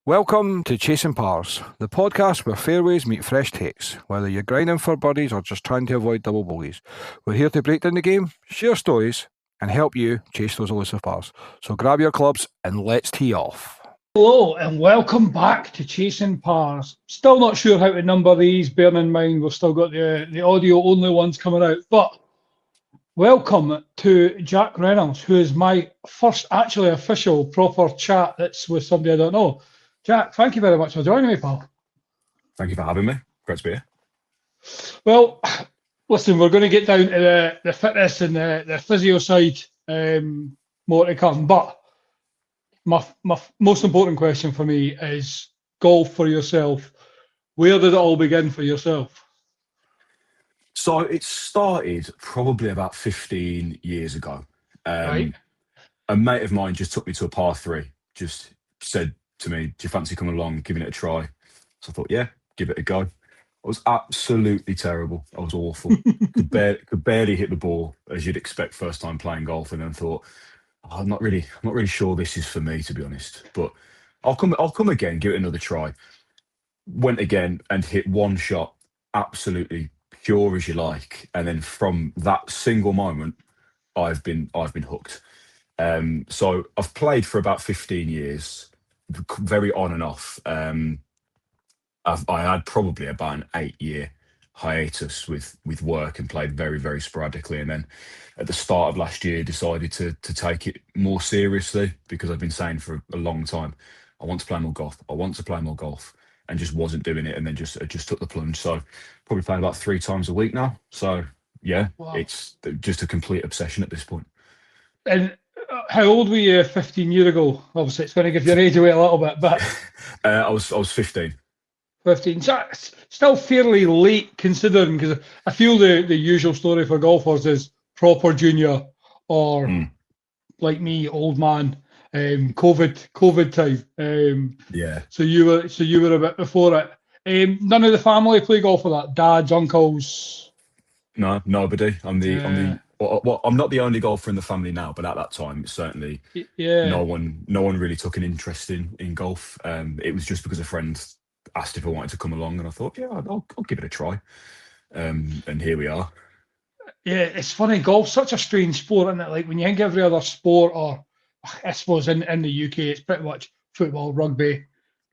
Welcome to Chasing Pars, the podcast where fairways meet fresh takes. Whether you're grinding for birdies or just trying to avoid double bogeys, we're here to break down the game, share stories, and help you chase those elusive pars. So grab your clubs and let's tee off. Hello and welcome back to Chasing Pars. Still not sure how to number these, bearing in mind we've still got the audio only ones coming out. But welcome to Jack Reynolds, who is my first actually official proper chat that's with somebody I don't know. Jack, thank you very much for joining me, pal. Thank you for having me. Great to be here. Well, listen, we're going to get down to the fitness and the physio side more to come. But my most important question for me is golf for yourself. Where did it all begin for yourself? So it started probably about 15 years ago. Right. A mate of mine just took me to a par three, just said to me, do you fancy coming along, giving it a try? So I thought, yeah, give it a go. I was absolutely terrible. I was awful. could barely hit the ball, as you'd expect first time playing golf, and then thought, I'm not really sure this is for me, to be honest. But I'll come again, give it another try. Went again and hit one shot, absolutely pure as you like. And then from that single moment, I've been hooked. So I've played for about 15 years, very on and off. I had probably about an 8-year hiatus with work and played very, very sporadically. And then at the start of last year, decided to take it more seriously because I've been saying for a long time, I want to play more golf. I want to play more golf, and just wasn't doing it. And then just took the plunge. So probably playing about 3 times a week now. So yeah, Wow. It's just a complete obsession at this point. And how old were you 15 years ago? Obviously, it's going to give your age away a little bit, but I was 15. 15. So it's still fairly late considering, because I feel the usual story for golfers is proper junior or like me, old man, COVID time. Yeah. So you were a bit before it. None of the family play golf for that. Dads, uncles. No, nobody. I'm Yeah. I'm not the only golfer in the family now, but at that time, it's certainly Yeah. no one really took an interest in golf. It was just because a friend asked if I wanted to come along, and I thought, yeah, I'll give it a try. And here we are. Yeah, it's funny. Golf's such a strange sport, isn't it? Like when you think every other sport, or I suppose in the UK, it's pretty much football, rugby,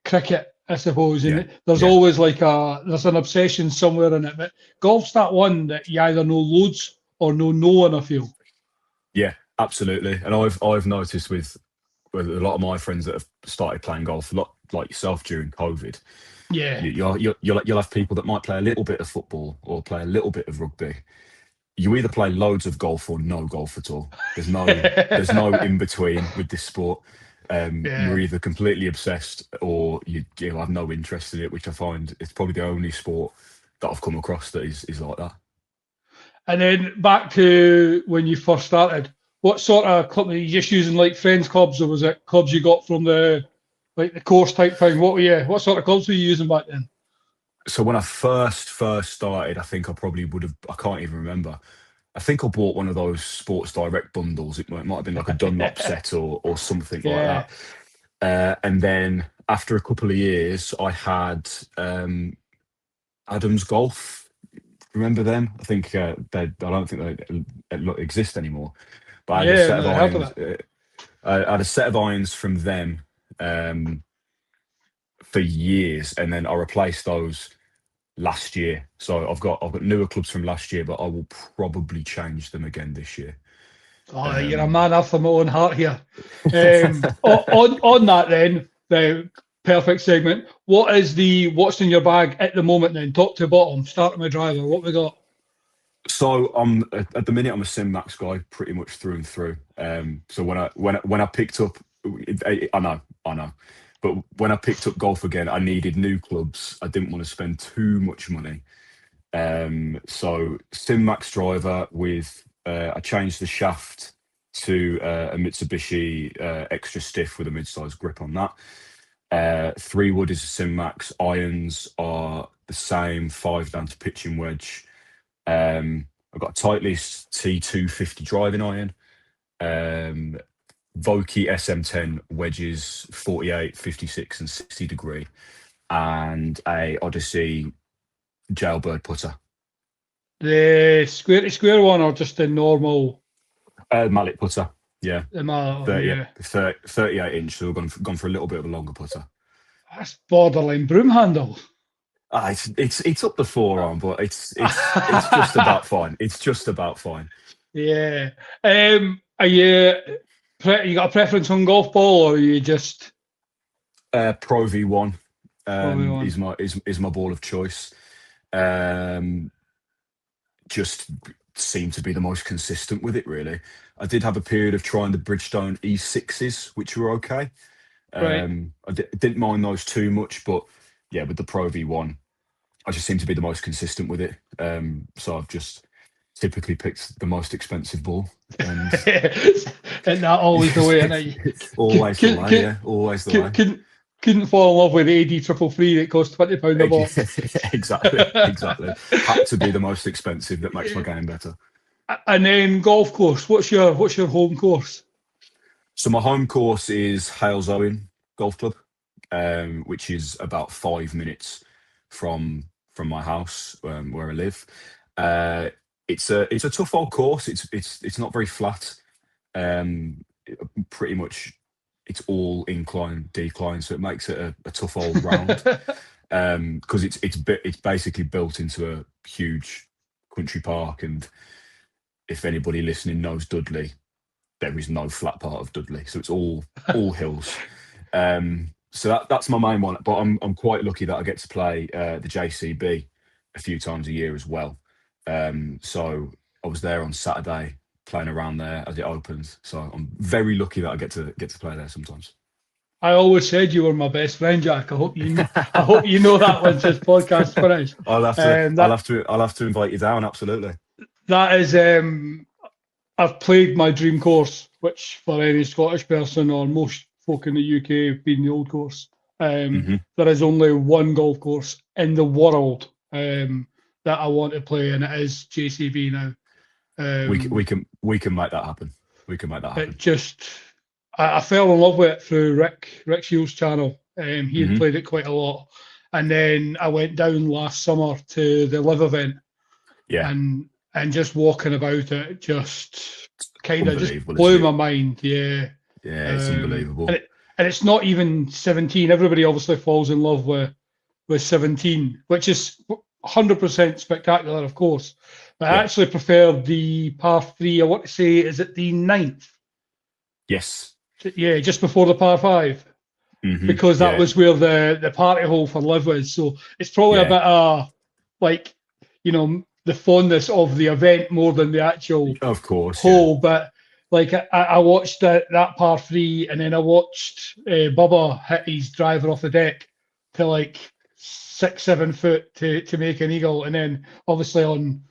cricket, I suppose. And there's always there's an obsession somewhere in it. But golf's that one that you either know loads or know no one, I feel. Yeah, absolutely. And I've noticed with a lot of my friends that have started playing golf, a lot like yourself during COVID. Yeah. You'll have people that might play a little bit of football or play a little bit of rugby. You either play loads of golf or no golf at all. There's no in between with this sport. You're either completely obsessed or you have no interest in it, which I find is probably the only sport that I've come across that is like that. And then back to when you first started, what sort of club were you just using, like friends clubs, or was it clubs you got from the course type thing? What sort of clubs were you using back then? So when I first started, I think I probably would have, I can't even remember. I think I bought one of those Sports Direct bundles. It might have been like a Dunlop set or something like that. And then after a couple of years, I had Adams Golf. Remember them? I think I don't think they exist anymore. But I had a set of irons. I had a set of irons from them for years, and then I replaced those last year. So I've got newer clubs from last year, but I will probably change them again this year. Oh, you're a man after my own heart here. On that then, the perfect segment. What's in your bag at the moment then, top to bottom, starting with driver? What we got? So at the minute I'm a Sim Max guy, pretty much through and through. So when I picked up, I know, but when I picked up golf again, I needed new clubs. I didn't want to spend too much money. So Sim Max driver with I changed the shaft to a Mitsubishi extra stiff with a mid-size grip on that. 3-wood is a Sim Max. Irons are the same, 5 down to pitching wedge. I've got a Titleist T250 driving iron. Vokey SM10 wedges 48, 56 and 60 degree, and a Odyssey jailbird putter. The square to square one or just the normal? Mallet putter, yeah. The mallet, 38 inch, so we've gone for a little bit of a longer putter. That's borderline broom handle. It's up the forearm, but it's just about fine. It's just about fine. Yeah. Are you got a preference on golf ball, or are you just Pro V1 V1? is my ball of choice. Just seem to be the most consistent with it, really. I did have a period of trying the Bridgestone E6s, which were okay. Right. I didn't mind those too much, but yeah, with the Pro V1, I just seem to be the most consistent with it. So I've just typically picked the most expensive ball. And Isn't that always the way? Always the way, yeah. Always the way. Couldn't fall in love with the AD triple free that cost £20 a box. Exactly. Had to be the most expensive. That makes my game better. And then golf course. What's your home course? So my home course is Hales Owen Golf Club, which is about 5 minutes from my house, where I live. It's a tough old course. It's not very flat. Pretty much, it's all incline, decline, so it makes it a tough old round. Because it's basically built into a huge country park, and if anybody listening knows Dudley, there is no flat part of Dudley, so it's all hills. So that's my main one. But I'm quite lucky that I get to play the JCB a few times a year as well. So I was there on Saturday playing around there as it opens. So I'm very lucky that I get to play there sometimes. I always said you were my best friend, Jack. I hope you know that once this podcast finished. I'll have to invite you down. Absolutely. That is, I've played my dream course, which for any Scottish person or most folk in the UK have been the old course. There is only one golf course in the world that I want to play, and it is JCB now. We can make that happen. We can make that happen. It just, I fell in love with it through Rick Shields' channel. He had played it quite a lot, and then I went down last summer to the Live event. Yeah, and just walking about it just kind of just blew my mind. Yeah, it's unbelievable. And it's not even 17. Everybody obviously falls in love with 17, which is 100% spectacular, of course. But I actually prefer the par 3. I want to say, is it the 9th? Yes. Yeah, just before the par 5. Because that was where the party hole for Live was. So it's probably a bit of, like, you know, the fondness of the event more than the actual hole. But like I watched that par 3, and then I watched Bubba hit his driver off the deck to like 6-7 foot to make an eagle, and then obviously on,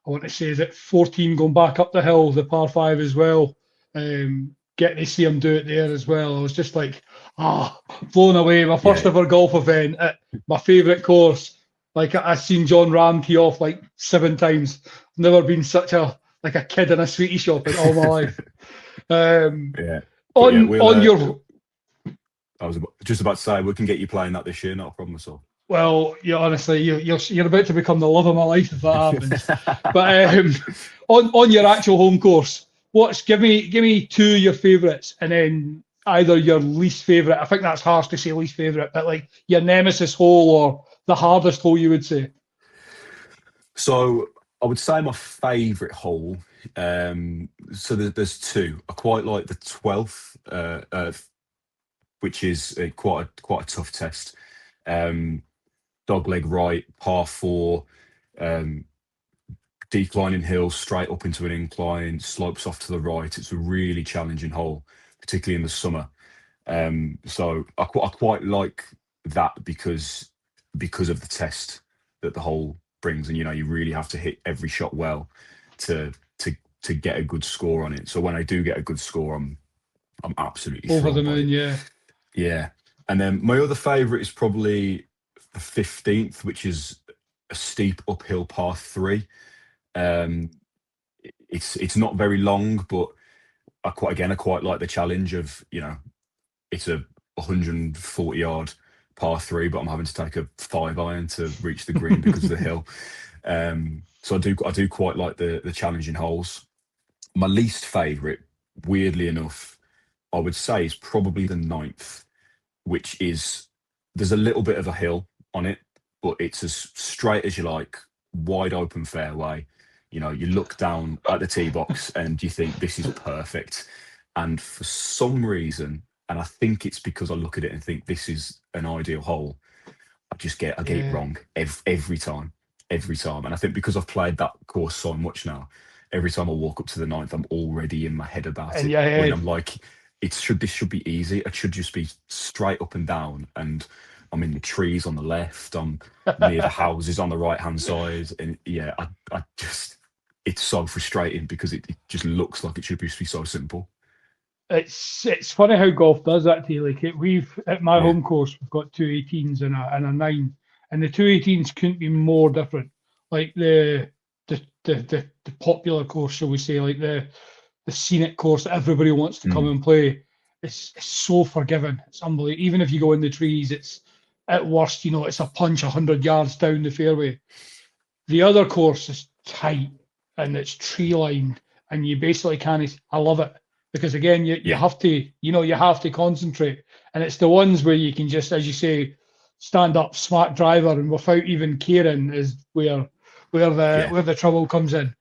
I want to say, is it 14 going back up the hill, the par 5 as well. Getting to see him do it there as well. I was just like, blown away. My first ever golf event at my favourite course. Like, I've seen John Ram tee off like 7 times. Never been such a kid in a sweetie shop in all my life. On your, I was just about to say, we can get you playing that this year, not a problem at all. Well, honestly, you're about to become the love of my life if that happens. But on your actual home course, give me 2 of your favourites, and then either your least favourite. I think that's harsh to say least favourite, but like your nemesis hole or the hardest hole, you would say. So I would say my favourite hole. So there's 2. I quite like the 12th, which is quite a tough test. Dogleg right, par 4, declining hill straight up into an incline, slopes off to the right. It's a really challenging hole, particularly in the summer. So I quite like that because of the test that the hole brings, and you really have to hit every shot well to get a good score on it. So when I do get a good score, I'm absolutely over the moon. Yeah. And then my other favourite is probably the 15th, which is a steep uphill par 3. It's not very long, but I quite like the challenge of, it's a 140-yard par three, but I'm having to take a 5-iron to reach the green because of the hill. So I do quite like the challenging holes. My least favourite, weirdly enough, I would say is probably the ninth, which is, there's a little bit of a hill on it, but it's as straight as you like, wide open fairway. You look down at the tee box and you think this is perfect. And for some reason, and I think it's because I look at it and think this is an ideal hole, I get it wrong every time, every time. And I think because I've played that course so much now, every time I walk up to the ninth, I'm already in my head about And it. yeah, When I'm like, this should be easy. It should just be straight up and down. And I'm in the trees on the left. I'm near the houses on the right hand side. And yeah, I just, it's so frustrating because it just looks like it should be so simple. it's funny how golf does that to you. Like we've at my Yeah. home course, we've got two 18s and a 9, and the two 18s couldn't be more different. Like the popular course, shall we say, like the scenic course that everybody wants to come and play. It's so forgiving. It's unbelievable. Even if you go in the trees, it's at worst, it's a punch 100 yards down the fairway. The other course is tight and it's tree lined, and you basically can't. I love it because again, you have to, you have to concentrate, and it's the ones where you can just, as you say, stand up, smart driver, and without even caring is where the trouble comes in.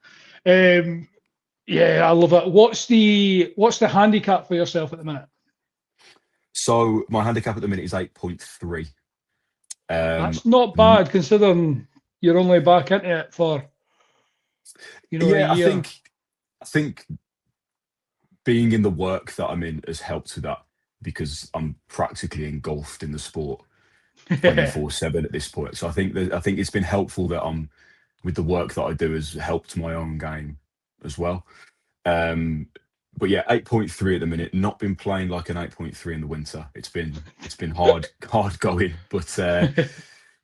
Yeah, I love it. What's the handicap for yourself at the minute? So my handicap at the minute is 8.3. That's not bad considering you're only back into it for a year. I think being in the work that I'm in has helped with that because I'm practically engulfed in the sport 24/7 at this point. So I think it's been helpful that I'm with the work that I do has helped my own game as well. But yeah, 8.3 at the minute. Not been playing like an 8.3 in the winter. It's been hard going. But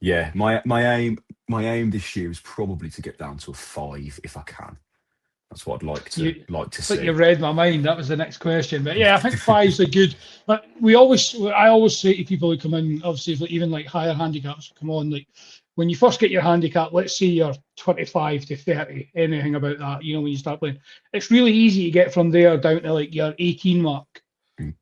yeah, my aim this year is probably to get down to a 5 if I can. That's what I'd like to see. But you read my mind. That was the next question. But yeah, I think 5's a good. But I always say to people who come in, obviously, even like higher handicaps come on. Like when you first get your handicap, let's say you're 25 to 30, anything about that. When you start playing, it's really easy to get from there down to like your 18 mark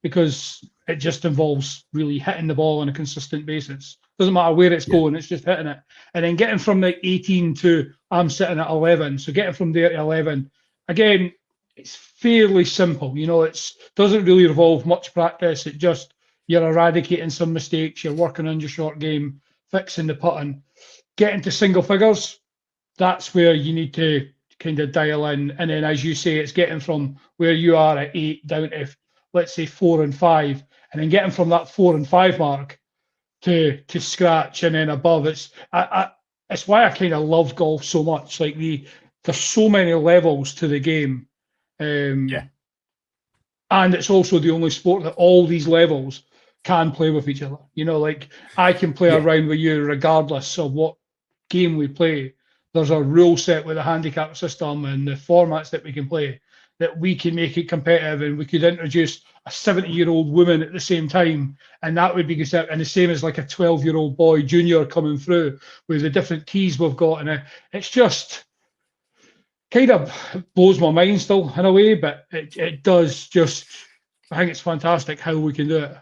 because it just involves really hitting the ball on a consistent basis. Doesn't matter where it's going, it's just hitting it. And then getting from like 18 to I'm sitting at 11. So getting from there to 11, again, it's fairly simple. It doesn't really involve much practice. It just, you're eradicating some mistakes, you're working on your short game, fixing the putting. Getting to single figures, that's where you need to kind of dial in. And then, as you say, it's getting from where you are at 8 down to, let's say, 4 and 5. And then getting from that 4 and 5 mark to scratch and then above. It's why I kind of love golf so much. Like there's so many levels to the game, and it's also the only sport that all these levels can play with each other. Like I can play around with you regardless of what game we play. There's a rule set with the handicap system and the formats that we can play that we can make it competitive, and we could introduce a 70-year-old woman at the same time, and that would be good. And the same as like a 12-year-old boy junior coming through with the different keys we've got, and it's just kind of blows my mind still in a way, but it does just. I think it's fantastic how we can do it.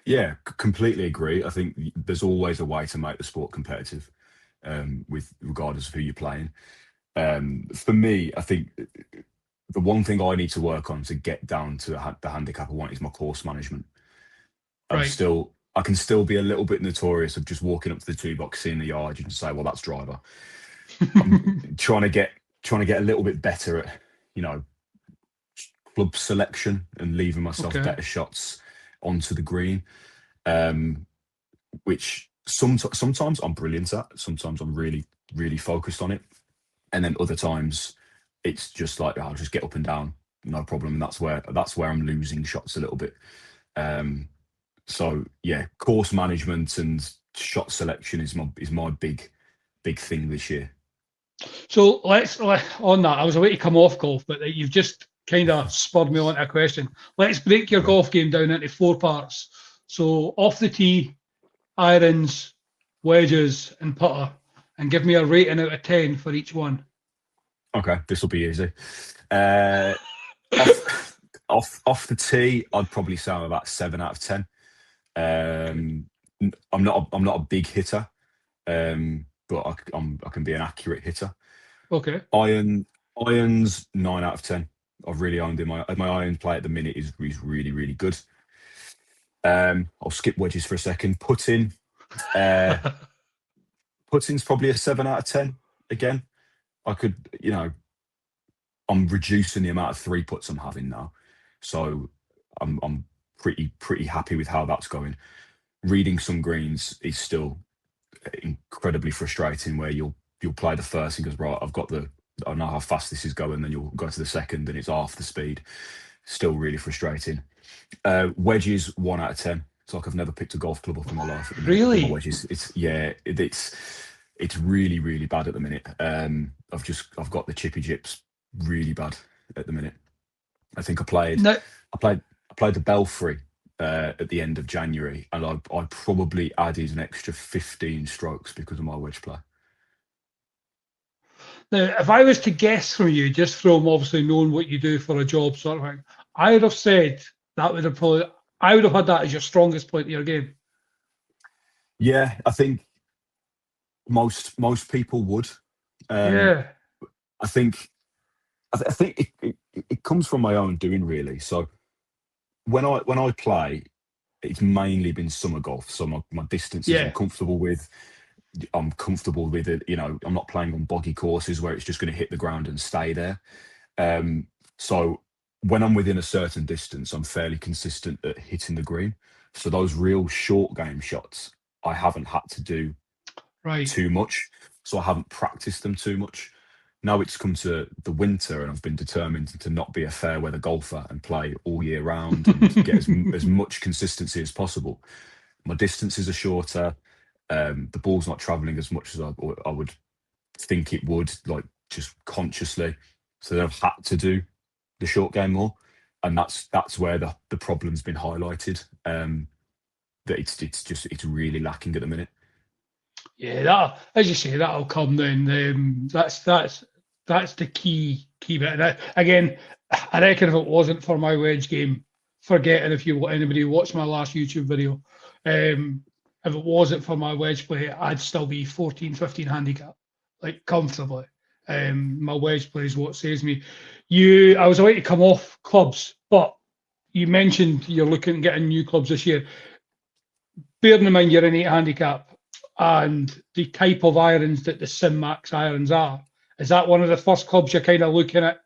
Yeah, completely agree. I think there's always a way to make the sport competitive, with regardless of who you're playing. For me, I think the one thing I need to work on to get down to the handicap I want is my course management. I can still be a little bit notorious of just walking up to the tee box, seeing the yard, and say, "Well, that's driver." I'm trying to get a little bit better at, club selection and leaving myself better shots onto the green, which sometimes I'm brilliant at. Sometimes I'm really, really focused on it, and then other times it's just like I'll just get up and down, no problem. And that's where I'm losing shots a little bit. So yeah, course management and shot selection is my big thing this year. So let's on that. I was away to come off golf, but you've just kind of spurred me on to a question. Let's break your golf game down into 4 parts. So off the tee, irons, wedges, and putter, and give me a rating out of 10 for each one. Okay, this will be easy. Off the tee, I'd probably say I'm about 7 out of 10. I'm not a big hitter, but I can be an accurate hitter. Okay. Irons 9 out of 10. I've really owned him. My iron play at the minute is really, really good. I'll skip wedges for a second. Putting's probably a 7 out of 10 again. I could, I'm reducing the amount of 3-putts I'm having now, so I'm pretty happy with how that's going. Reading some greens is still incredibly frustrating, where you'll play the first and goes, right, I know how fast this is going, then you'll go to the second and it's half the speed. Still really frustrating. Wedges 1 out of 10. It's like I've never picked a golf club up in my life. Really? My wedges, it's really, really bad at the minute. I've got the chippy jips really bad at the minute. I think I played the Belfry at the end of January, and I probably added an extra 15 strokes because of my wedge play. Now, if I was to guess from you, just from obviously knowing what you do for a job sort of thing, I would have said I would have had that as your strongest point of your game. Yeah, I think most people would. Yeah. I think it comes from my own doing, really. So when I play, it's mainly been summer golf. So my distances I'm comfortable with. I'm comfortable with it. I'm not playing on boggy courses where it's just going to hit the ground and stay there. So when I'm within a certain distance, I'm fairly consistent at hitting the green. So those real short game shots, I haven't had to do too much. So I haven't practiced them too much. Now it's come to the winter, and I've been determined to not be a fair weather golfer and play all year round and get as much consistency as possible. My distances are shorter. The ball's not travelling as much as I would think it would, like just consciously. So then I've had to do the short game more, and that's where the problem's been highlighted. That it's really lacking at the minute. Yeah, that, as you say, that'll come then. That's the key bit. Again, I reckon if it wasn't for my wedge game, forgetting if anybody watched my last YouTube video, if it wasn't for my wedge play, I'd still be 14, 15 handicap, like comfortably. My wedge play is what saves me. I was about to come off clubs, but you mentioned you're looking at getting new clubs this year. Bearing in mind you're in 8 handicap, and the type of irons that the Sim Max irons are, is that one of the first clubs you're kind of looking at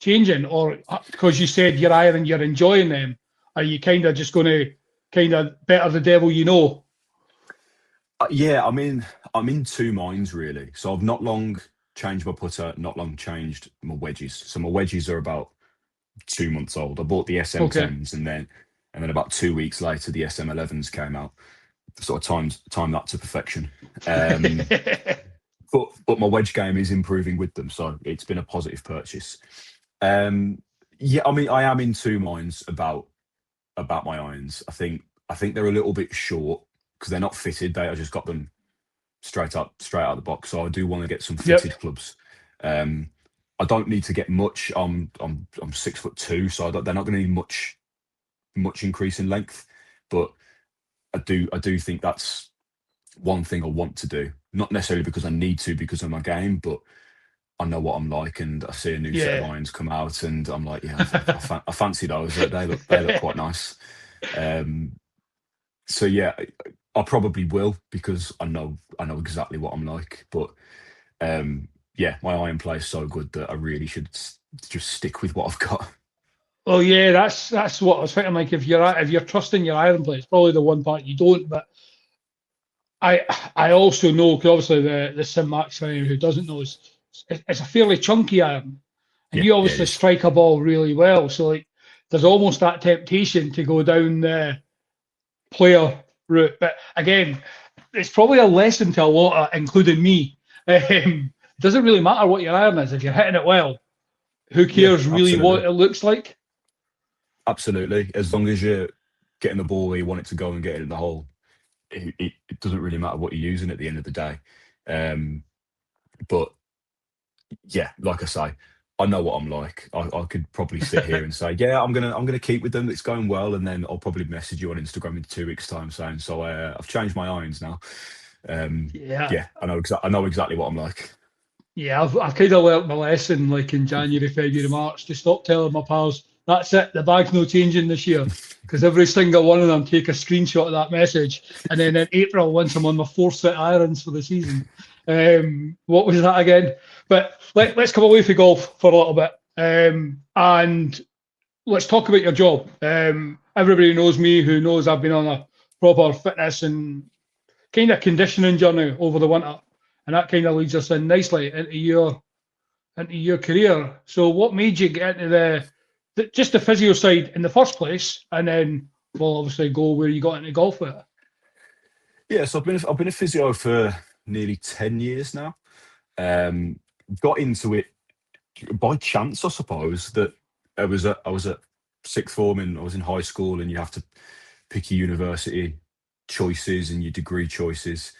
changing? Or because you said you're enjoying them, are you kind of just going to kind of better the devil you know? Yeah, I'm in 2 minds, really. So I've not long changed my putter, not long changed my wedges. So my wedges are about 2 months old. I bought the SM10s, and then about 2 weeks later the SM11s came out. Sort of timed that to perfection. But my wedge game is improving with them, so it's been a positive purchase. Yeah, I am in 2 minds about my irons. I think they're a little bit short because they're not fitted. I just got them straight out of the box. So I do want to get some fitted clubs. I don't need to get much. I'm 6'2", so they're not going to need much increase in length. But I do think that's one thing I want to do. Not necessarily because I need to, because of my game, but I know what I'm like, and I see a new set of irons come out, and I'm like, I fancy those. They look quite nice. So yeah, I probably will, because I know exactly what I'm like. But yeah, my iron play is so good that I really should just stick with what I've got. Well, yeah, that's what I was thinking. Like, if you're trusting your iron play, it's probably the one part you don't. But I also know, because obviously the Sim Max fan who doesn't know, it's a fairly chunky iron, and you obviously strike a ball really well. So like, there's almost that temptation to go down the player route. But again, it's probably a lesson to a lot of, including me. It doesn't really matter what your iron is if you're hitting it well. who cares really absolutely. what it looks like? Absolutely. As long as you're getting the ball where you want it to go and get it in the hole, it doesn't really matter what you're using at the end of the day. But yeah, like I say, I know what I'm like. I could probably sit here and say, yeah, I'm gonna keep with them. It's going well, and then I'll probably message you on Instagram in 2 weeks' time saying, so I've changed my irons now. Yeah. Yeah, I know exactly what I'm like. Yeah, I've kind of learnt my lesson, like in January, February, March, to stop telling my pals, that's it, the bag's no changing this year. Because every single one of them take a screenshot of that message. And then in April, once I'm on my fourth set of irons for the season. What was that again? But let's come away from golf for a little bit. And let's talk about your job. Everybody knows me who knows I've been on a proper fitness and kind of conditioning journey over the winter. And that kind of leads us in nicely into your career. So what made you get into just the physio side in the first place, and then we'll obviously go where you got into golf with it? Yeah, so I've been a physio for nearly 10 years now. Got into it by chance, I suppose. That I was at sixth form and I was in high school, and you have to pick your university choices and your degree choices.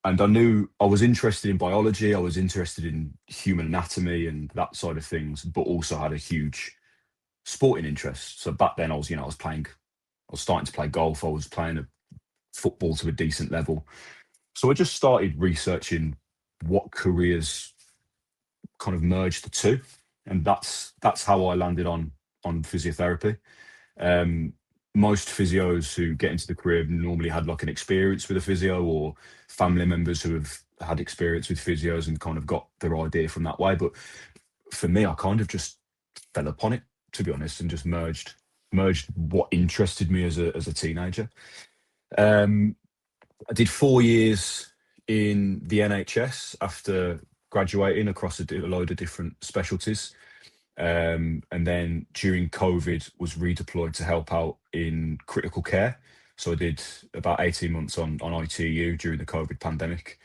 And I knew I was interested in biology, I was interested in human anatomy and that side of things, but also had a huge sporting interest. So back then I was starting to play golf, I was playing a football to a decent level. So I just started researching what careers kind of merged the two. And that's how I landed on physiotherapy. Um, Most physios who get into the career normally had like an experience with a physio, or family members who have had experience with physios and kind of got their idea from that way. But for me, I kind of just fell upon it, to be honest, and just merged what interested me as a teenager. Um, I did 4 years in the NHS after graduating across a load of different specialties. And then during COVID was redeployed to help out in critical care. So I did about 18 months on ITU during the COVID pandemic.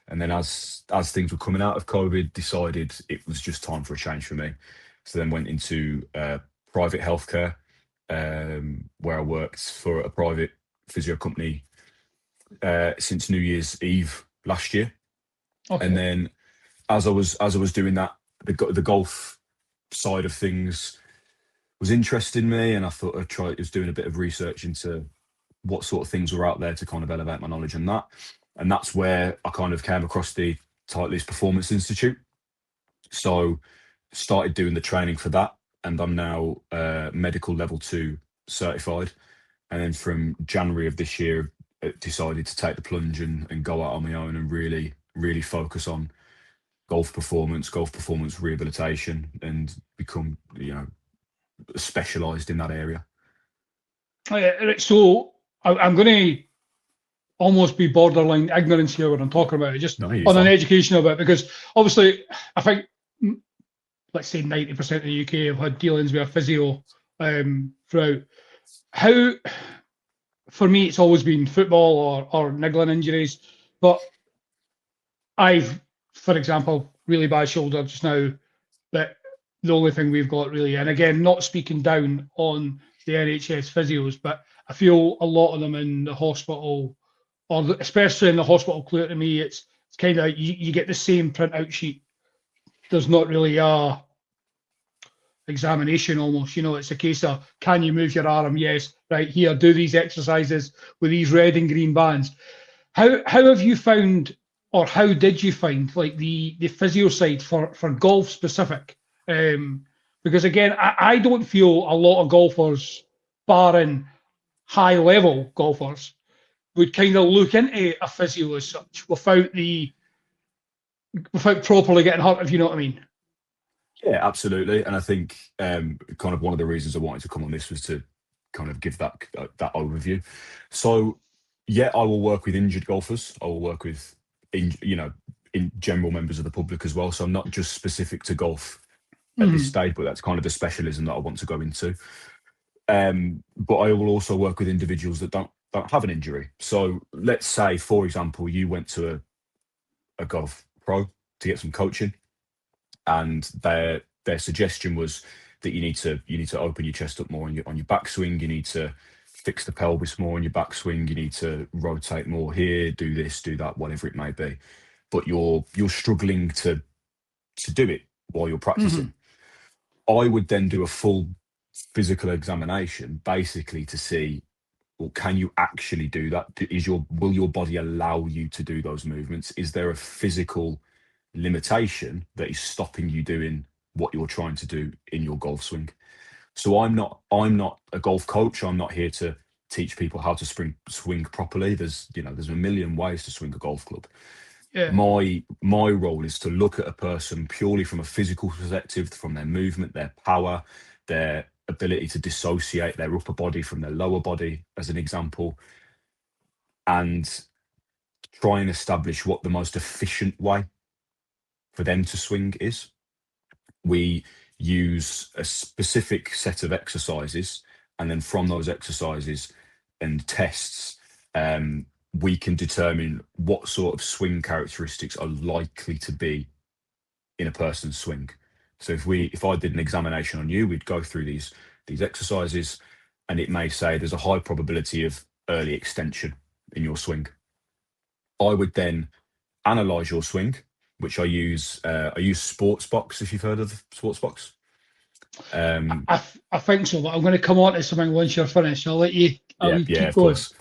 And then as things were coming out of COVID, decided it was just time for a change for me. So then went into private healthcare, where I worked for a private physio company since New Year's Eve last year. Okay. And then as I was doing that, the golf side of things was interesting me, and I thought I'd try. I was doing a bit of research into what sort of things were out there to kind of elevate my knowledge on that, and that's where I kind of came across the Titleist Performance Institute. So started doing the training for that, and I'm now medical level 2 certified. And then from January of this year, decided to take the plunge and go out on my own and really focus on golf performance rehabilitation, and become specialised in that area. Right, so I'm going to almost be borderline ignorance here when I'm talking about it, just No, you're on an fine. educational bit, because obviously I think, let's say 90% of the UK have had dealings with a physio throughout. How, for me, it's always been football or niggling injuries, but I've, for example, really bad shoulder just now, that the only thing we've got really, and again, not speaking down on the NHS physios, but I feel a lot of them in the hospital, or especially in the hospital, clear to me, it's kind of, you get the same printout sheet. There's not really a examination almost, it's a case of, can you move your arm? Yes, right, here, do these exercises with these red and green bands. How have you found, or how did you find, like the physio side for golf specific? Because again, I don't feel a lot of golfers, barring high level golfers, would kind of look into a physio as such without properly getting hurt, if you know what I mean. Yeah, absolutely. And I think kind of one of the reasons I wanted to come on this was to kind of give that overview. So yeah, I will work with injured golfers. I will work with in general members of the public as well. So I'm not just specific to golf at this stage, but that's kind of the specialism that I want to go into. But I will also work with individuals that don't have an injury. So let's say, for example, you went to a golf pro to get some coaching, and their suggestion was that you need to open your chest up more on your backswing. You need to fix the pelvis more on your backswing. You need to rotate more here, do this, do that, whatever it may be. But you're struggling to do it while you're practicing. I would then do a full physical examination, basically to see, well, can you actually do that? Will your body allow you to do those movements? Is there a physical limitation that is stopping you doing what you're trying to do in your golf swing? So I'm not a golf coach. I'm not here to teach people how to swing properly. There's a million ways to swing a golf club. Yeah. My role is to look at a person purely from a physical perspective, from their movement, their power, their ability to dissociate their upper body from their lower body, as an example, and try and establish what the most efficient way for them to swing is. We use a specific set of exercises, and then from those exercises and tests, we can determine what sort of swing characteristics are likely to be in a person's swing. So if I did an examination on you, we'd go through these exercises, and it may say there's a high probability of early extension in your swing. I would then analyze your swing, which I use Sportsbox, if you've heard of Sportsbox. I think so, but I'm going to come on to something once you're finished. I'll let you keep of going. Course.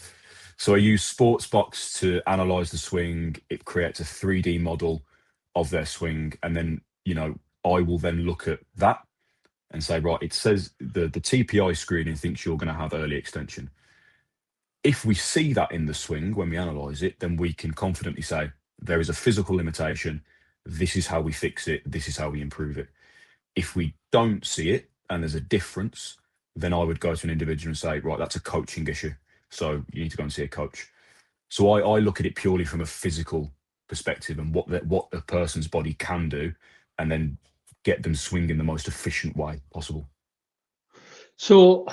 So I use Sportsbox to analyze the swing. It creates a 3D model of their swing, and then I will then look at that and say, right, it says the TPI screening thinks you're going to have early extension. If we see that in the swing when we analyze it, then we can confidently say there is a physical limitation. This is how we fix it. This is how we improve it. If we don't see it and there's a difference, then I would go to an individual and say, right, that's a coaching issue. So you need to go and see a coach. So I look at it purely from a physical perspective and what the person's body can do, and then get them swinging the most efficient way possible. So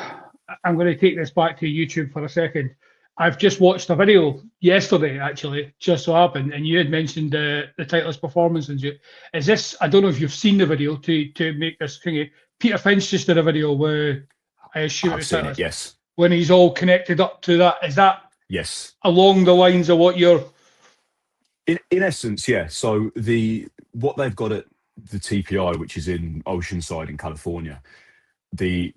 I'm going to take this back to YouTube for a second. I've just watched a video yesterday, actually, just so happened, and you had mentioned the Titleist Performance Institute. Is this, I don't know if you've seen the video to make this thingy. Peter Finch just did a video where I assume I've seen it, yes. When he's all connected up to that. Is that yes along the lines of what you're... In essence, yeah. So what they've got at the TPI, which is in Oceanside in California, the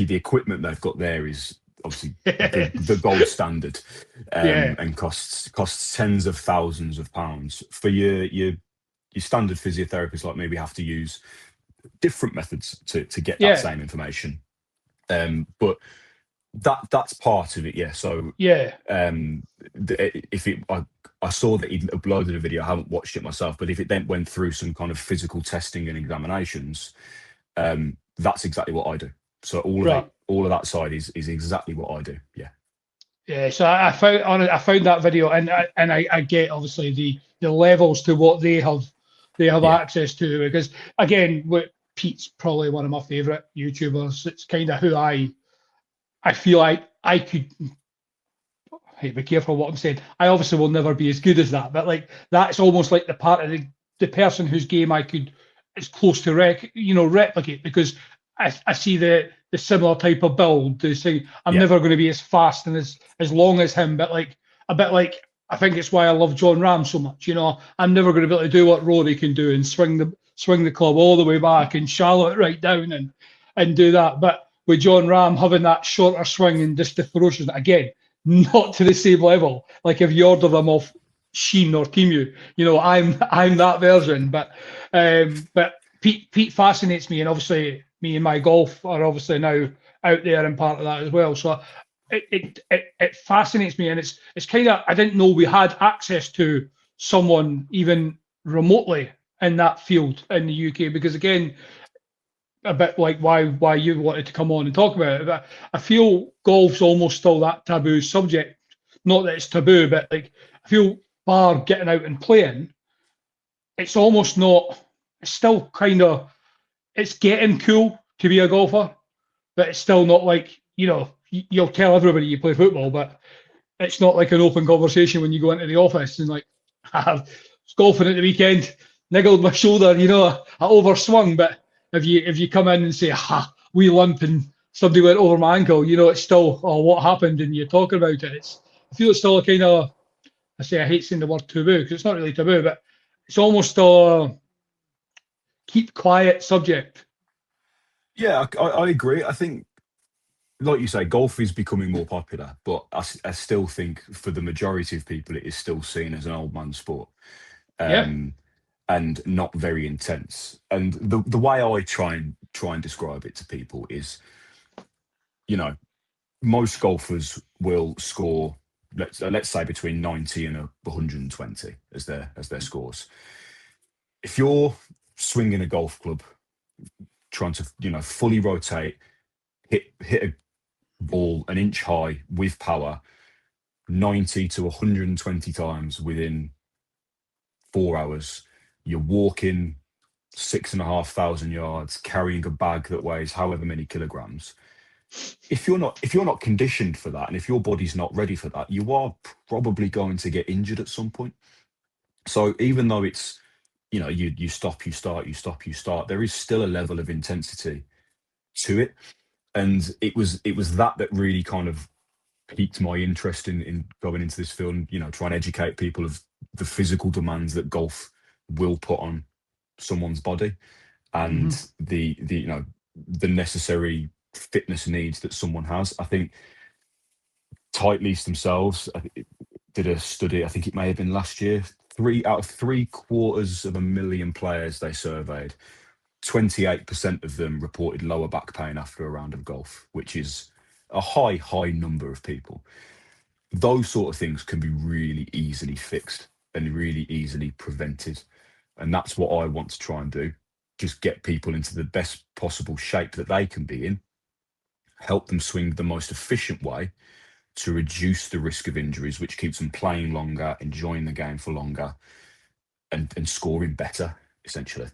equipment they've got there is obviously the gold standard, and costs tens of thousands of pounds. For your standard physiotherapists like me, we have to use different methods to get that same information. But that's part of it, yeah. So I saw that he'd uploaded a video. I haven't watched it myself, but if it then went through some kind of physical testing and examinations, that's exactly what I do. So all of that side is exactly what I do. Yeah. Yeah. So I found that video, and I get obviously the levels to what they have access to, because again, Pete's probably one of my favorite YouTubers. It's kind of who I feel like I could. Hey, be careful what I'm saying. I obviously will never be as good as that, but like that's almost like the part of the person whose game I could as close to replicate, because I see the similar type of build. To say I'm never going to be as fast and as long as him, but like a bit like, I think it's why I love John Ram so much. I'm never going to be able to do what Rory can do and swing the club all the way back and shallow it right down and do that. But with John Ram having that shorter swing and just the ferocious, again, not to the same level. Like if you order them off Shein or Temu, I'm that version. But Pete fascinates me, and obviously me and my golf are obviously now out there and part of that as well. So it fascinates me, and it's kind of, I didn't know we had access to someone even remotely in that field in the UK, because again, a bit like why you wanted to come on and talk about it, but I feel golf's almost still that taboo subject. Not that it's taboo, but like I feel bar getting out and playing, it's almost not. It's still kind of, it's getting cool to be a golfer, but it's still not like, you'll tell everybody you play football, but it's not like an open conversation when you go into the office and like, I was golfing at the weekend. niggled my shoulder, I overswung. But if you come in and say, ha, wee limp and somebody went over my ankle, it's still, oh, what happened? And you're talking about it. I feel it's still a kind of, I hate saying the word taboo because it's not really taboo, but it's almost a keep quiet subject. Yeah, I agree. I think, like you say, golf is becoming more popular, but I still think for the majority of people, it is still seen as an old man's sport, Yeah. and not very intense. And the way I try and describe it to people is, you know, most golfers will score, let's say between 90 and 120 as their scores. If you're swinging a golf club, trying to fully rotate, hit a ball an inch high with power 90 to 120 times within 4 hours, you're walking 6,500 yards, carrying a bag that weighs however many kilograms. If you're not conditioned for that, and if your body's not ready for that, you are probably going to get injured at some point. So even though it's, you stop, you start, you stop, you start, there is still a level of intensity to it. And it was that really kind of piqued my interest in going into this field, trying to educate people of the physical demands that golf will put on someone's body, Hmm. and the necessary fitness needs that someone has. I think Titleist themselves did a study, I think it may have been last year, three out of three quarters of a million players they surveyed, 28% of them reported lower back pain after a round of golf, which is a high number of people. Those sort of things can be really easily fixed and really easily prevented. And that's what I want to try and do. Just get people into the best possible shape that they can be in, help them swing the most efficient way to reduce the risk of injuries, which keeps them playing longer, enjoying the game for longer, and scoring better, essentially.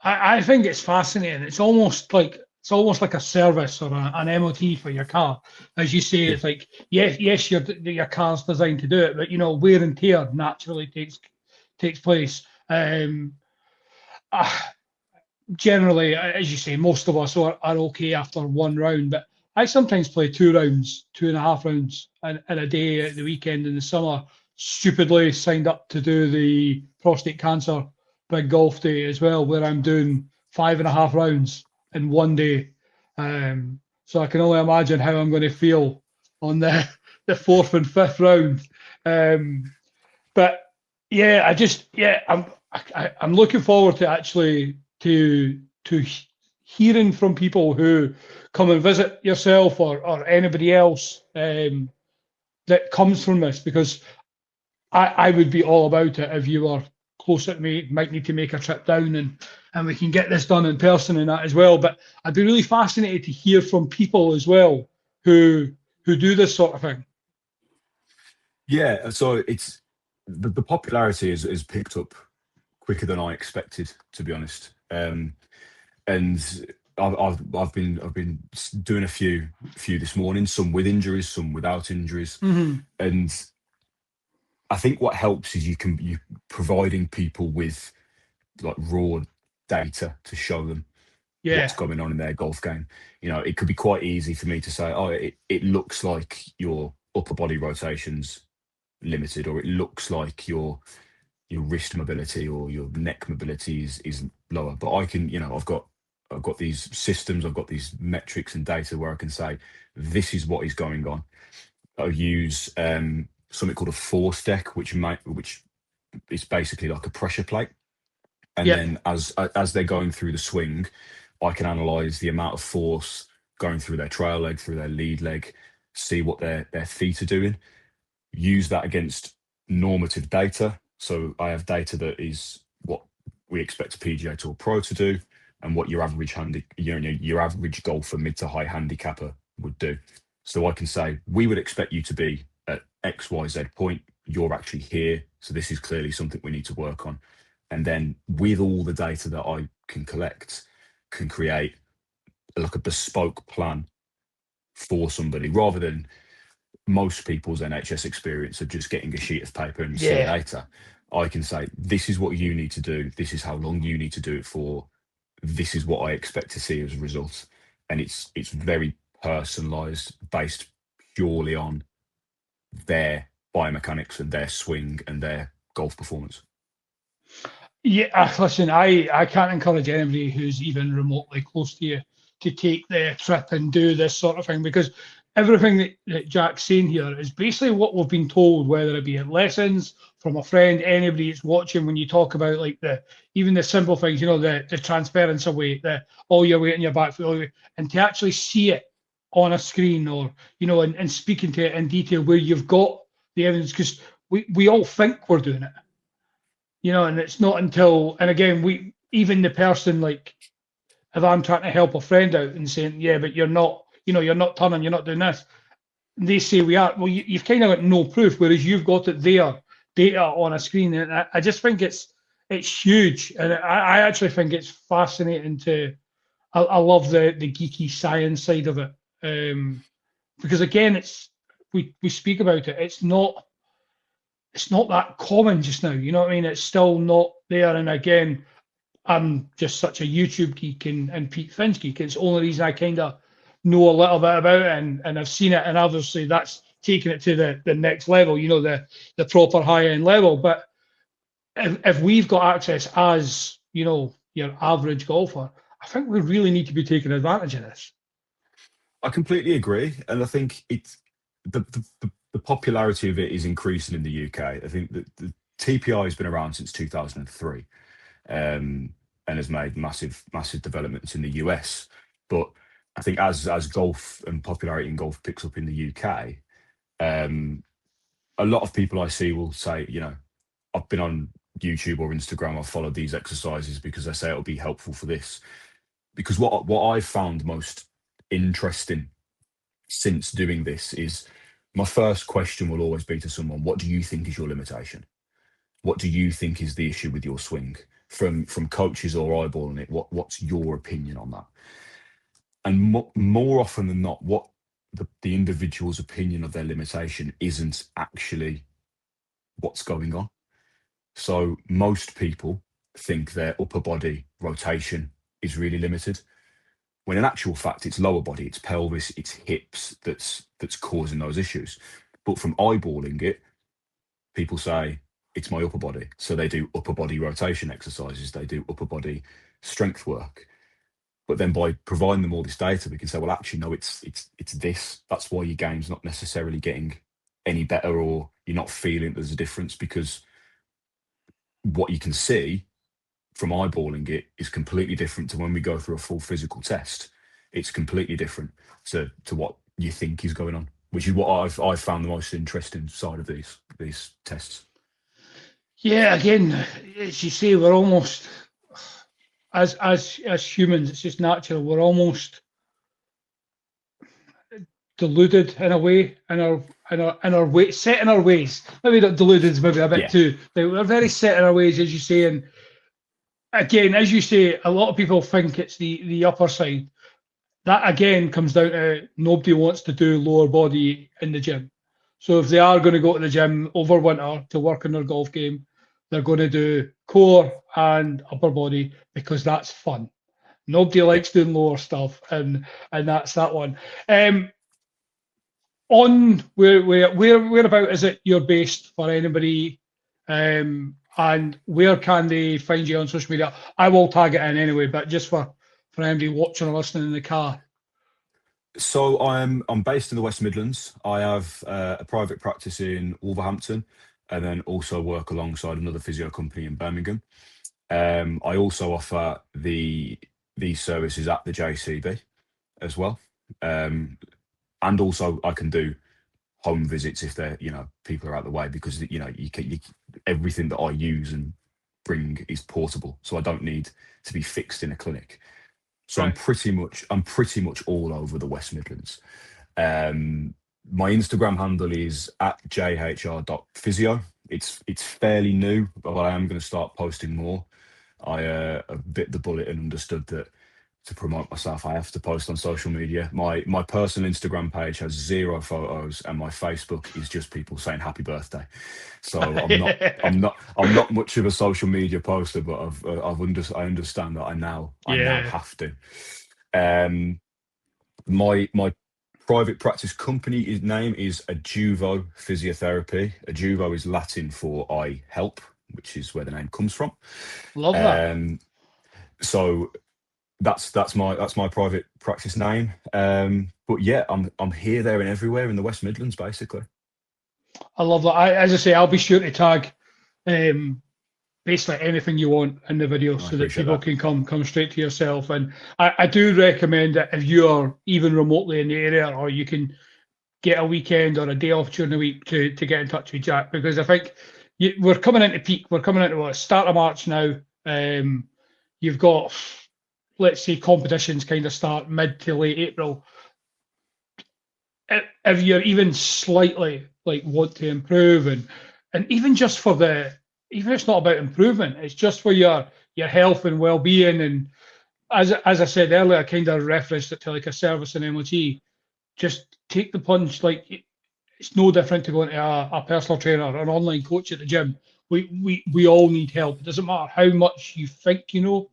I think it's fascinating. It's almost like a service or an MOT for your car. As you say, Yeah. it's like, yes, your car's designed to do it, but wear and tear naturally takes place. Uh, Generally, as you say, most of us are okay after one round, but I sometimes play 2 rounds, 2.5 rounds in a day at the weekend in the summer. Stupidly signed up to do the prostate cancer big golf day as well, where I'm doing 5.5 rounds in one day. So I can only imagine how I'm going to feel on the fourth and fifth round. But yeah, I'm looking forward to actually to hearing from people who come and visit yourself or anybody else that comes from this, because I would be all about it if you were closer to me. Might need to make a trip down and we can get this done in person and that as well. But I'd be really fascinated to hear from people as well who do this sort of thing. Yeah, so it's the popularity is picked up quicker than I expected, to be honest. And I've been doing a few this morning, some with injuries, some without injuries, Mm-hmm. and I think what helps is you providing people with like raw data to show them what's Yeah, going on in their golf game. It could be quite easy for me to say, oh, it looks like your upper body rotations limited, or it looks like your wrist mobility or your neck mobility is lower. But I can, I've got these systems, I've got these metrics and data where I can say this is what is going on. I use something called a force deck, which is basically like a pressure plate. And yeah, then as they're going through the swing, I can analyze the amount of force going through their trail leg, through their lead leg, see what their feet are doing, use that against normative data. So I have data that is what we expect a PGA Tour Pro to do, and what your average your average golfer, mid to high handicapper would do. So I can say we would expect you to be at XYZ point. You're actually here, so this is clearly something we need to work on. And then with all the data that I can collect, can create like a bespoke plan for somebody, rather than most people's NHS experience of just getting a sheet of paper and see yeah. data. I can say, this is what you need to do. This is how long you need to do it for. This is what I expect to see as a result. And it's very personalized, based purely on their biomechanics and their swing and their golf performance. Yeah, listen, I can't encourage anybody who's even remotely close to you to take the trip and do this sort of thing, because everything that Jack's saying here is basically what we've been told, whether it be at lessons, from a friend, anybody that's watching, when you talk about like even the simple things, the transference of weight, all your weight in your back foot, and to actually see it on a screen, or and speaking to it in detail where you've got the evidence, because we all think we're doing it. And it's not until, and again, even the person, like, if I'm trying to help a friend out and saying, yeah, but you're not, you're not turning, you're not doing this, and they say we are, well, you've kind of got no proof, whereas you've got it there, data on a screen. And I just think it's huge. And I actually think it's fascinating I love the geeky science side of it. Because again, we speak about it, it's not that common just now. You know what I mean? It's still not there. And again, I'm just such a YouTube geek and Pete Finch geek. It's the only reason I kind of know a little bit about it, and I've seen it. And obviously, that's taking it to the next level, the proper high end level. But if we've got access as, your average golfer, I think we really need to be taking advantage of this. I completely agree. And I think the popularity of it is increasing in the UK. I think that the TPI has been around since 2003, and has made massive developments in the US. But I think as golf and popularity in golf picks up in the UK, a lot of people I see will say, I've been on YouTube or Instagram, I've followed these exercises because they say it'll be helpful for this. Because what I've found most interesting since doing this is, my first question will always be to someone, what do you think is your limitation? What do you think is the issue with your swing? From coaches or eyeballing it, what's your opinion on that? And more often than not, what the individual's opinion of their limitation isn't actually what's going on. So most people think their upper body rotation is really limited, when in actual fact it's lower body, it's pelvis, it's hips that's causing those issues. But from eyeballing it, people say it's my upper body. So they do upper body rotation exercises, they do upper body strength work. But then by providing them all this data, we can say, well, actually, no, it's this. That's why your game's not necessarily getting any better, or you're not feeling there's a difference, because what you can see from eyeballing it is completely different to when we go through a full physical test. It's completely different to what you think is going on, which is what I've found the most interesting side of these tests. Yeah, again, as you say, we're almost, as humans, it's just natural. We're almost deluded in a way, in our way, set in our ways. Maybe not deluded is maybe a bit too, but we're very set in our ways, as you say. And again, as you say, a lot of people think it's the upper side. That again comes down to nobody wants to do lower body in the gym. So if they are going to go to the gym over winter to work on their golf game, they're going to do core and upper body because that's fun. Nobody likes doing lower stuff, and that's that one. On where about is it you're based for anybody, and where can they find you on social media? I will tag it in anyway, but just for anybody watching or listening in the car. So I'm based in the West Midlands. I have a private practice in Wolverhampton, and then also work alongside another physio company in Birmingham. I also offer these services at the JCB as well, and also I can do home visits if they're people are out of the way, because everything that I use and bring is portable, so I don't need to be fixed in a clinic. So right. I'm pretty much all over the West Midlands. My Instagram handle is @jhr.physio. It's fairly new, but I am going to start posting more. I bit the bullet and understood that to promote myself, I have to post on social media. My personal Instagram page has 0 photos, and my Facebook is just people saying happy birthday. So I'm not much of a social media poster, but I understand that I now Yeah. have to. Um, my private practice company name is Ajuvo Physiotherapy. Ajuvo is Latin for I help, which is where the name comes from. Love that. So that's my private practice name. But yeah, I'm here, there, and everywhere in the West Midlands, basically. I love that. As I say, I'll be sure to tag um, basically anything you want in the video I so that appreciate people that. can come straight to yourself. And I do recommend that if you're even remotely in the area, or you can get a weekend or a day off during the week to get in touch with Jack, because I think we're coming into peak. We're coming into what, start of March now. You've got, let's say, competitions kind of start mid to late April. If you're even slightly like want to improve, and even just for even if it's not about improvement, it's just for your health and well-being. And as I said earlier, I kind of referenced it to like a service in MOT. Just take the plunge. Like, it's no different to going to a personal trainer or an online coach at the gym. We all need help. It doesn't matter how much you think you know.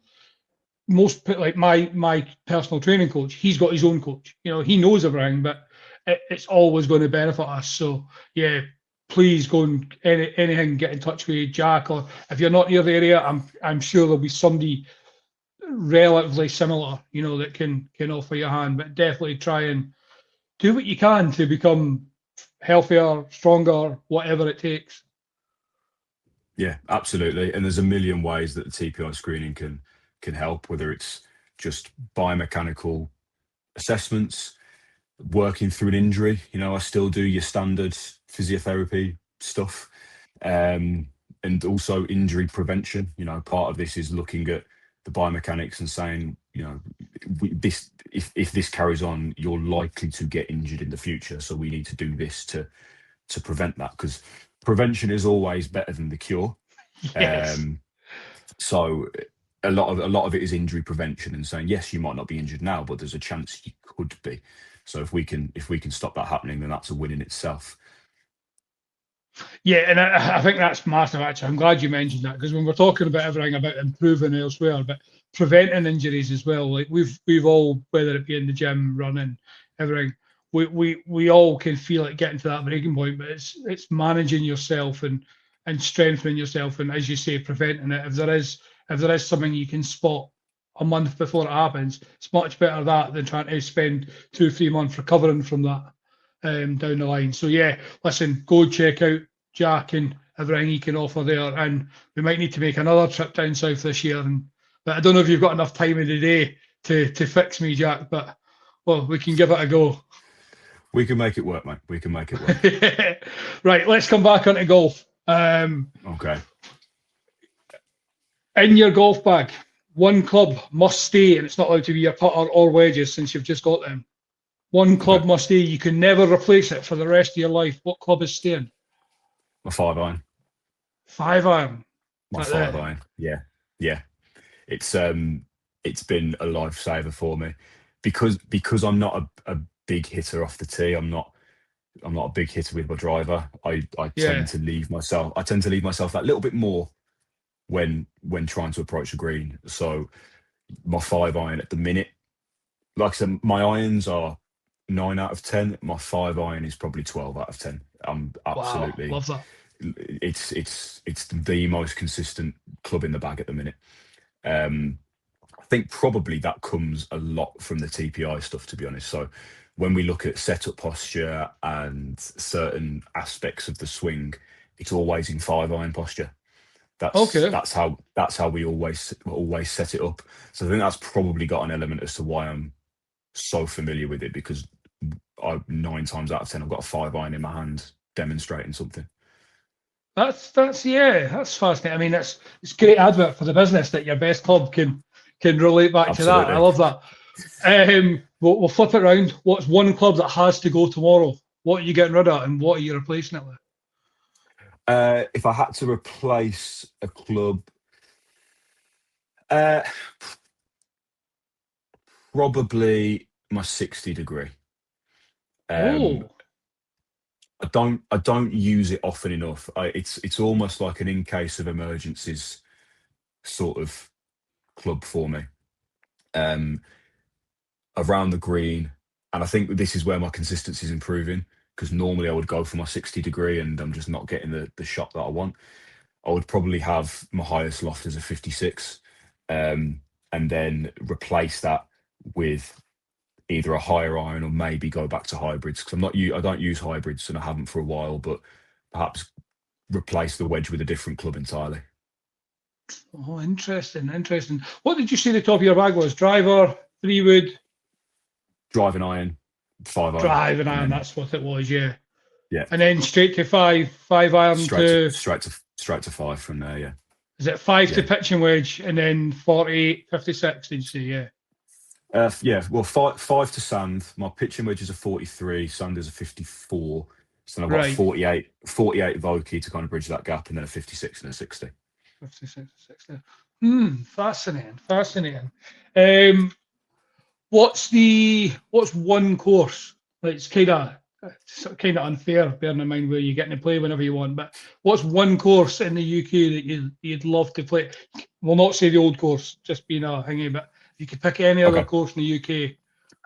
Like my personal training coach, he's got his own coach. He knows everything, but it's always going to benefit us. So yeah, please go and anything, get in touch with Jack, or if you're not near the area, I'm sure there'll be somebody relatively similar, that can offer you a hand. But definitely try and do what you can to become healthier, stronger, whatever it takes. Yeah, absolutely. And there's a million ways that the TPI screening can help, whether it's just biomechanical assessments, working through an injury. I still do your standard physiotherapy stuff, and also injury prevention. Part of this is looking at the biomechanics and saying, this if this carries on, you're likely to get injured in the future. So we need to do this to prevent that, because prevention is always better than the cure. Yes. So a lot of it is injury prevention, and saying, yes, you might not be injured now, but there's a chance you could be. So if we can stop that happening, then that's a win in itself. Yeah, and I think that's massive. Actually, I'm glad you mentioned that, because when we're talking about everything about improving elsewhere, but preventing injuries as well, like we've all, whether it be in the gym, running, everything, we all can feel it getting to that breaking point. But it's managing yourself and strengthening yourself, and as you say, preventing it. If there is something you can spot a month before it happens, it's much better that than trying to spend 2 or 3 months recovering from that down the line. So yeah, listen, go check out Jack and everything he can offer there, and we might need to make another trip down south this year. But I don't know if you've got enough time in the day to fix me, Jack. But well, we can give it a go. We can make it work, mate. We can make it work. Right, let's come back onto golf. Okay. In your golf bag, one club must stay, and it's not allowed to be your putter or wedges since you've just got them. One club Okay. must stay. You can never replace it for the rest of your life. What club is staying? My 5-iron. 5-iron. My Like 5-iron. Yeah. Yeah. It's been a lifesaver for me, because I'm not a big hitter off the tee. I'm not a big hitter with my driver. I Yeah. tend to leave myself that little bit more when trying to approach a green. So my 5-iron at the minute, like I said, my irons are 9 out of 10. My 5-iron is probably 12 out of 10. I'm Wow. absolutely. Love that. It's the most consistent club in the bag at the minute. I think probably that comes a lot from the TPI stuff, to be honest. So when we look at setup posture and certain aspects of the swing, it's always in 5-iron posture. Okay. That's how we always set it up. So I think that's probably got an element as to why I'm so familiar with it, because 9 times out of 10 I've got a 5-iron in my hand demonstrating something. That's fascinating. I mean, it's great advert for the business that your best club can relate back to that. I Absolutely. love that. We'll flip it around. What's one club that has to go tomorrow? What are you getting rid of, and what are you replacing it with? If I had to replace a club, uh, probably my 60 degree. Oh, I don't use it often enough. It's almost like an in case of emergencies sort of club for me. Um, Around the green, and I think this is where my consistency is improving, because normally I would go for my 60 degree and I'm just not getting the shot that I want. I would probably have my highest loft as a 56, and then replace that with either a higher iron or maybe go back to hybrids, because I don't use hybrids and I haven't for a while, but perhaps replace the wedge with a different club entirely. oh, interesting, interesting. What did you say the top of your bag was? Driver, 3-wood, Driving iron, 5-iron, driving and iron. then That's what it was, yeah. yeah, And then straight to 5 iron to, straight to 5 from there. Yeah, is it 5 to yeah. pitching wedge, and then 48, 56, did you say? Yeah. Yeah, well, five to sand. My pitching wedge is a 43, sand is a 54. So then I've got a Right. 48 Vokey to kind of bridge that gap, and then a 56 and a 60. 56, 60. Fascinating, fascinating. What's one course? Like, it's kind of unfair, bearing in mind where you're getting to play whenever you want. But what's one course in the UK that you'd love to play? We'll not say the old course, just being a hingy. But if you could pick any other Okay. course in the UK,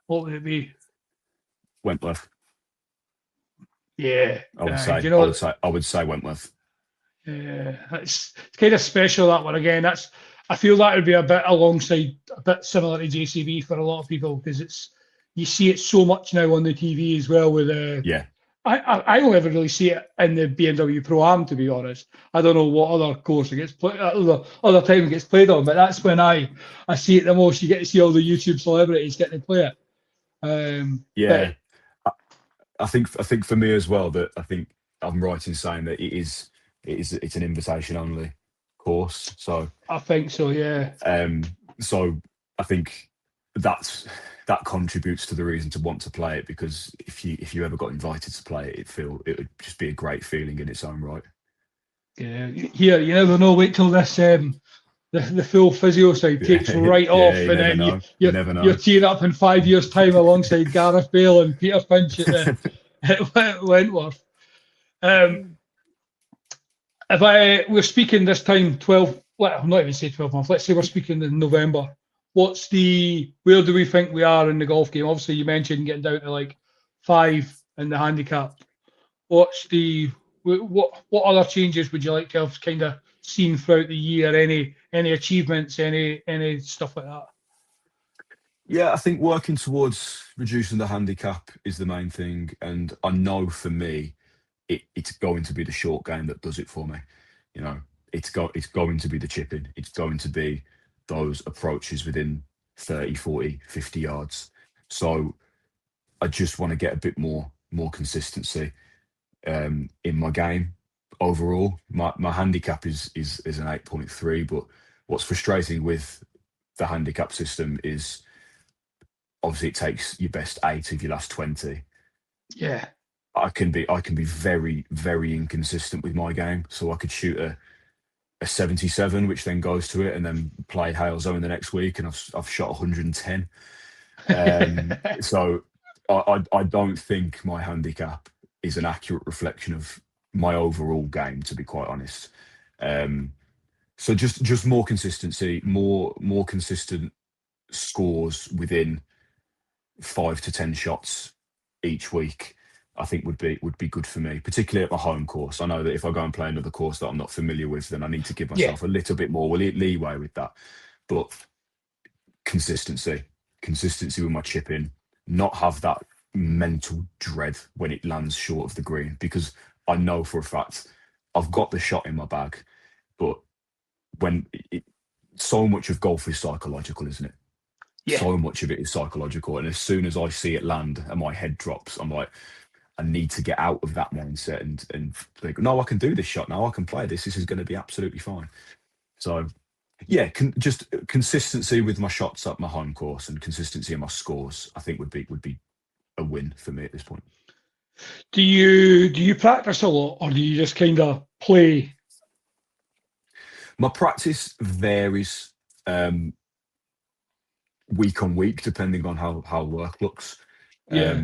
what would it be? Wentworth. Yeah, I would do say. you know? I would say Wentworth. Yeah, it's kind of special, that one. Again, I feel that would be a bit similar to JCB for a lot of people, because you see it so much now on the TV as well. With Yeah. I don't ever really see it in the BMW Pro Am, to be honest. I don't know what other course it gets played, other time it gets played on, but that's when I see it the most. You get to see all the YouTube celebrities getting to play it. Yeah. I think for me as well, that I think I'm right in saying that it's an invitation only course. So I think so, yeah. so I think that contributes to the reason to want to play it, because if you ever got invited to play it, it would just be a great feeling in its own right. Yeah, here you never know. Wait till this the full physio side takes right off, You and never then know. You never know. you're teeing up in 5 years' time alongside Gareth Bale and Peter Finch at Wentworth. If we're speaking this time 12, well, I'm not even say 12 months. Let's say we're speaking in November. Where do we think we are in the golf game? Obviously, you mentioned getting down to like 5 in the handicap. What other changes would you like to have kind of seen throughout the year? Any achievements? Any stuff like that? Yeah, I think working towards reducing the handicap is the main thing, and I know for me, it's going to be the short game that does it for me. You know, it's going to be the chipping. It's going to be those approaches within 30, 40, 50 yards. So I just want to get a bit more consistency in my game overall. My handicap is an 8.3, but what's frustrating with the handicap system is obviously it takes your best 8 of your last 20. Yeah. I can be very, very inconsistent with my game. So I could shoot a 77, which then goes to it, and then play Hail Zone the next week, and I've shot 110. So I don't think my handicap is an accurate reflection of my overall game, to be quite honest. So just more consistency, more consistent scores within 5 to 10 shots each week, I think would be good for me, particularly at my home course. I know that if I go and play another course that I'm not familiar with, then I need to give myself a little bit more leeway with that. But consistency with my chipping, not have that mental dread when it lands short of the green, because I know for a fact I've got the shot in my bag. But so much of golf is psychological, isn't it? Yeah. So much of it is psychological, and as soon as I see it land and my head drops, I'm like, I need to get out of that mindset and think, no, I can do this shot now. I can play this. This is going to be absolutely fine. So, yeah, just consistency with my shots at my home course and consistency in my scores, I think would be a win for me at this point. Do you practice a lot, or do you just kind of play? My practice varies. week on week, depending on how work looks. Yeah.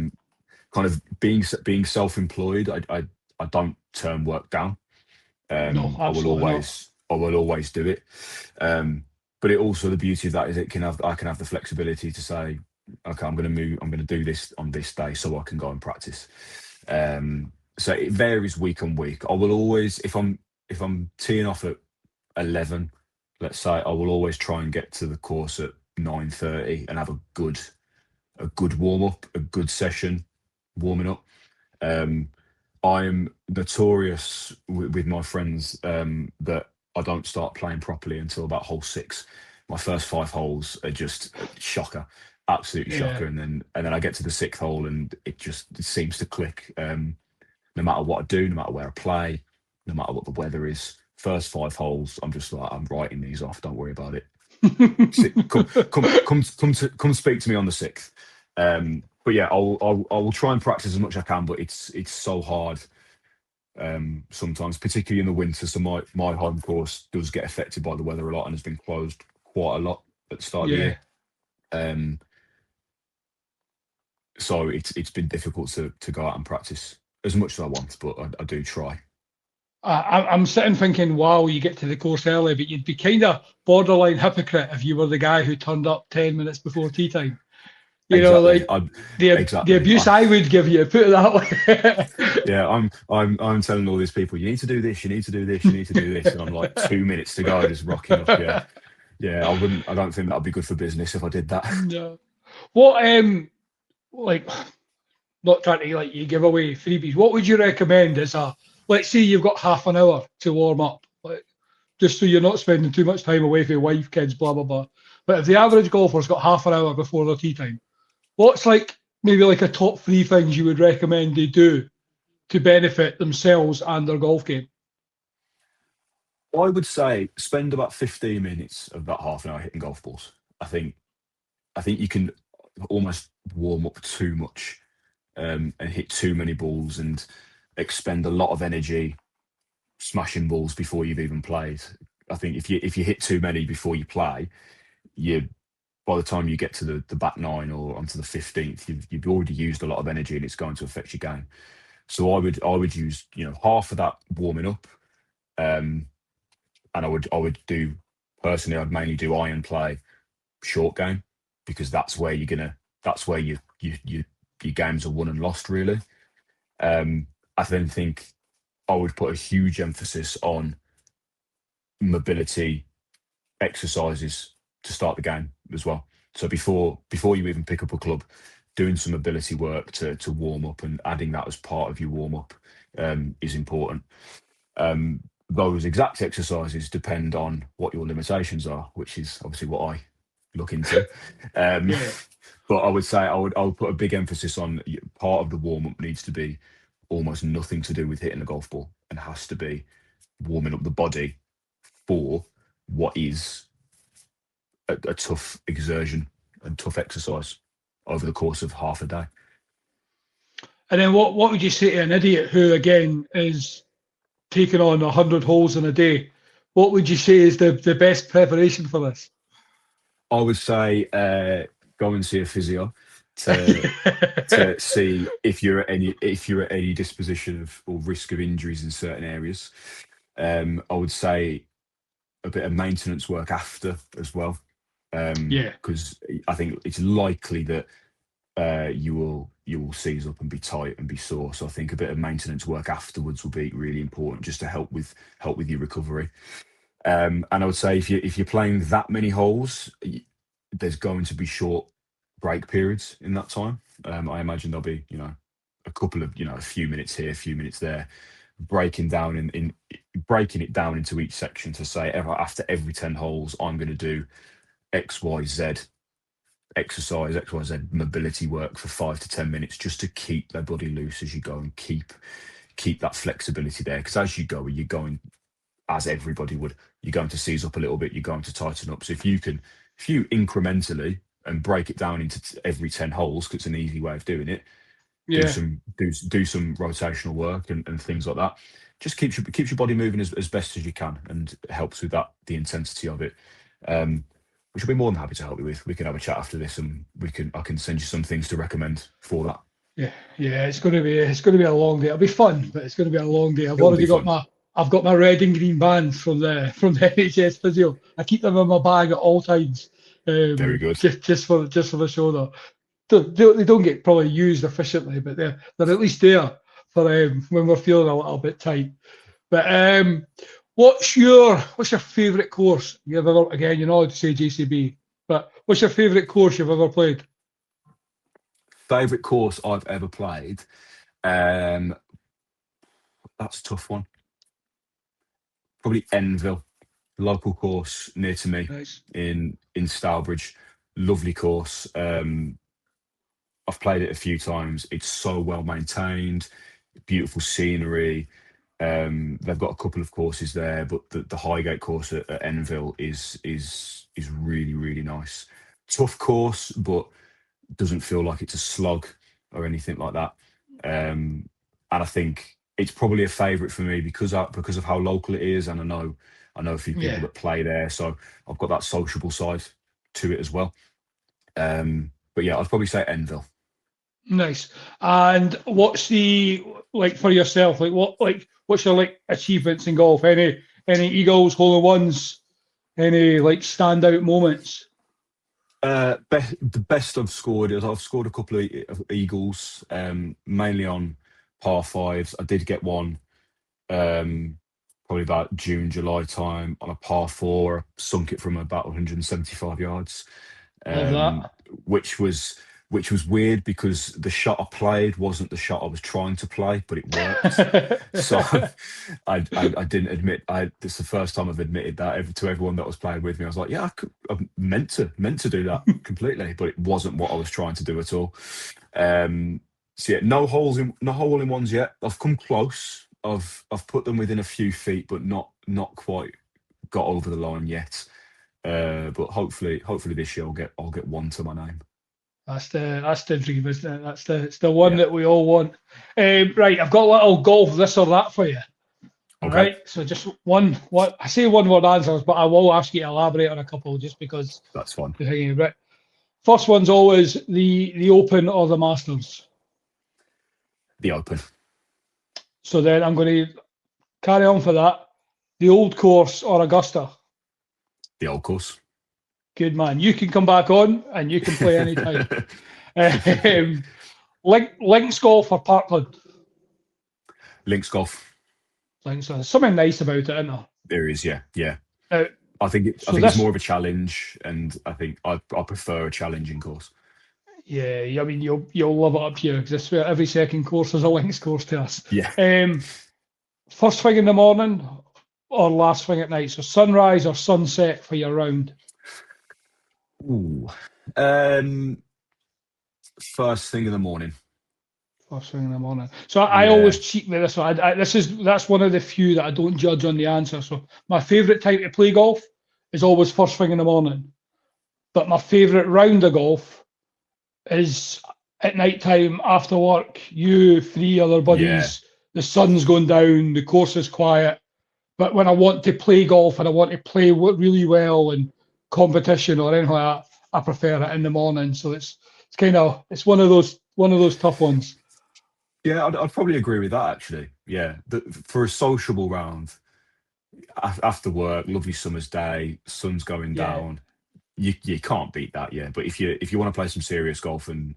Kind of being self-employed, I don't turn work down. No, absolutely not. I will always do it. But it also, the beauty of that is I can have the flexibility to say, okay, I'm going to do this on this day so I can go and practice. So it varies week on week. I will always, if I'm teeing off at 11, let's say, I will always try and get to the course at 9:30 and have a good warm up, a good session warming up. I'm notorious with my friends that I don't start playing properly until about hole 6. My first 5 holes are just shocker, absolutely Yeah. shocker, and then I get to the 6th hole and it seems to click. No matter what I do, no matter where I play, no matter what the weather is. First 5 holes, I'm just like, I'm writing these off. Don't worry about it. Come speak to me on the 6th. But yeah, I will try and practice as much as I can, but it's so hard sometimes, particularly in the winter. So my home course does get affected by the weather a lot and has been closed quite a lot at the start of the year. So it's been difficult to go out and practice as much as I want, but I do try. I'm sitting thinking, wow, you get to the course early, but you'd be kind of borderline hypocrite if you were the guy who turned up 10 minutes before tea time. You know, like the abuse I would give you, put it that way. Yeah, I'm telling all these people, you need to do this, you need to do this, you need to do this, and I'm like 2 minutes to go, just rocking up. Yeah, I don't think that'd be good for business if I did that. No. What like, not trying to like you give away freebies. What would you recommend as let's say you've got half an hour to warm up, like just so you're not spending too much time away from your wife, kids, blah blah blah. But if the average golfer's got half an hour before their tee time, what's like maybe like a top 3 things you would recommend they do to benefit themselves and their golf game? I would say spend about 15 minutes of that half an hour hitting golf balls. I think you can almost warm up too much and hit too many balls and expend a lot of energy smashing balls before you've even played. I think if you hit too many before you play, by the time you get to the back 9 or onto the 15th, you've already used a lot of energy and it's going to affect your game. So I would use half of that warming up, and I would do personally. I'd mainly do iron play, short game, because that's where your games are won and lost really. I then think I would put a huge emphasis on mobility exercises to start the game as well. So before you even pick up a club, doing some mobility work to warm up and adding that as part of your warm up is important. Those exact exercises depend on what your limitations are, which is obviously what I look into. But I would say I would put a big emphasis on part of the warm up needs to be almost nothing to do with hitting a golf ball and has to be warming up the body for what is a tough exertion and tough exercise over the course of half a day. And then what would you say to an idiot who, again, is taking on 100 holes in a day? What would you say is the best preparation for this? I would say go and see a physio to see if you're at any disposition of or risk of injuries in certain areas. I would say a bit of maintenance work after as well. Because I think it's likely that you will seize up and be tight and be sore. So I think a bit of maintenance work afterwards will be really important, just to help with your recovery. And I would say if you're playing that many holes, there's going to be short break periods in that time. I imagine there'll be a couple of a few minutes here, a few minutes there, breaking it down into each section to say after every 10 holes I'm going to do XYZ exercise, XYZ mobility work for 5 to 10 minutes, just to keep their body loose as you go and keep that flexibility there. Because as you go, you're going, as everybody would, you're going to seize up a little bit, you're going to tighten up. So if you incrementally and break it down into every 10 holes, because it's an easy way of doing it, do some rotational work and things like that. Just keeps your body moving as best as you can and helps with that, the intensity of it. which I'll be more than happy to help you with. We can have a chat after this, and I can send you some things to recommend for that. Yeah, it's going to be a long day. It'll be fun, but it's going to be a long day. I've got my red and green bands from the NHS physio. I keep them in my bag at all times. Very good. Just for the shoulder. They don't get probably used efficiently, but they're at least there for when we're feeling a little bit tight. But what's your favourite course you've ever? Again, you're not allowed to say JCB, but what's your favourite course you've ever played? Favorite course I've ever played? That's a tough one. Probably Enville, local course near to me. Nice. in Stourbridge. Lovely course. I've played it a few times. It's so well maintained, beautiful scenery. They've got a couple of courses there, but the Highgate course at Enville is really, really nice. Tough course, but doesn't feel like it's a slog or anything like that. And I think it's probably a favourite for me because of how local it is, and I know a few people that play there, so I've got that sociable side to it as well. But yeah, I'd probably say Enville. Nice. And what's the for yourself? What's your achievements in golf? Any eagles, hole in ones? Any standout moments? The best I've scored is I've scored a couple of eagles, mainly on par fives. I did get one probably about June, July time on a par four. I sunk it from about 175 yards, which was weird because the shot I played wasn't the shot I was trying to play, but it worked. So I didn't admit. This is the first time I've admitted that to everyone that was playing with me. I was like, yeah, I meant to do that completely, but it wasn't what I was trying to do at all. So yeah, no hole in ones yet. I've come close. I've put them within a few feet, but not quite got over the line yet. But hopefully this year I'll get one to my name. That's the dream, isn't it? It's the one that we all want. Right, I've got a little golf this or that for you. All right, so just I say one word answers, but I will ask you to elaborate on a couple just because that's fun. Right. First one's always the Open or the Masters. The Open. So then I'm going to carry on for that. The Old Course or Augusta? The Old Course. Good man. You can come back on and you can play anytime. Links golf or Parkland? Links golf. Links. There's something nice about it, isn't there? There is, yeah. I think it's more of a challenge, and I think I prefer a challenging course. Yeah, I mean you'll love it up here because I swear every second course is a links course to us. Yeah. First thing in the morning or last thing at night? So sunrise or sunset for your round? Ooh. First thing in the morning. First thing in the morning. So I always cheat with this one. That's one of the few that I don't judge on the answer. So my favourite time to play golf is always first thing in the morning. But my favourite round of golf is at night time after work. You, three other buddies, the sun's going down, the course is quiet. But when I want to play golf and I want to play really well and competition or anything like that, I prefer it in the morning. So it's one of those tough ones. Yeah, I'd probably agree with that actually. Yeah, for a sociable round after work, lovely summer's day, sun's going down. You can't beat that. Yeah, but if you want to play some serious golf and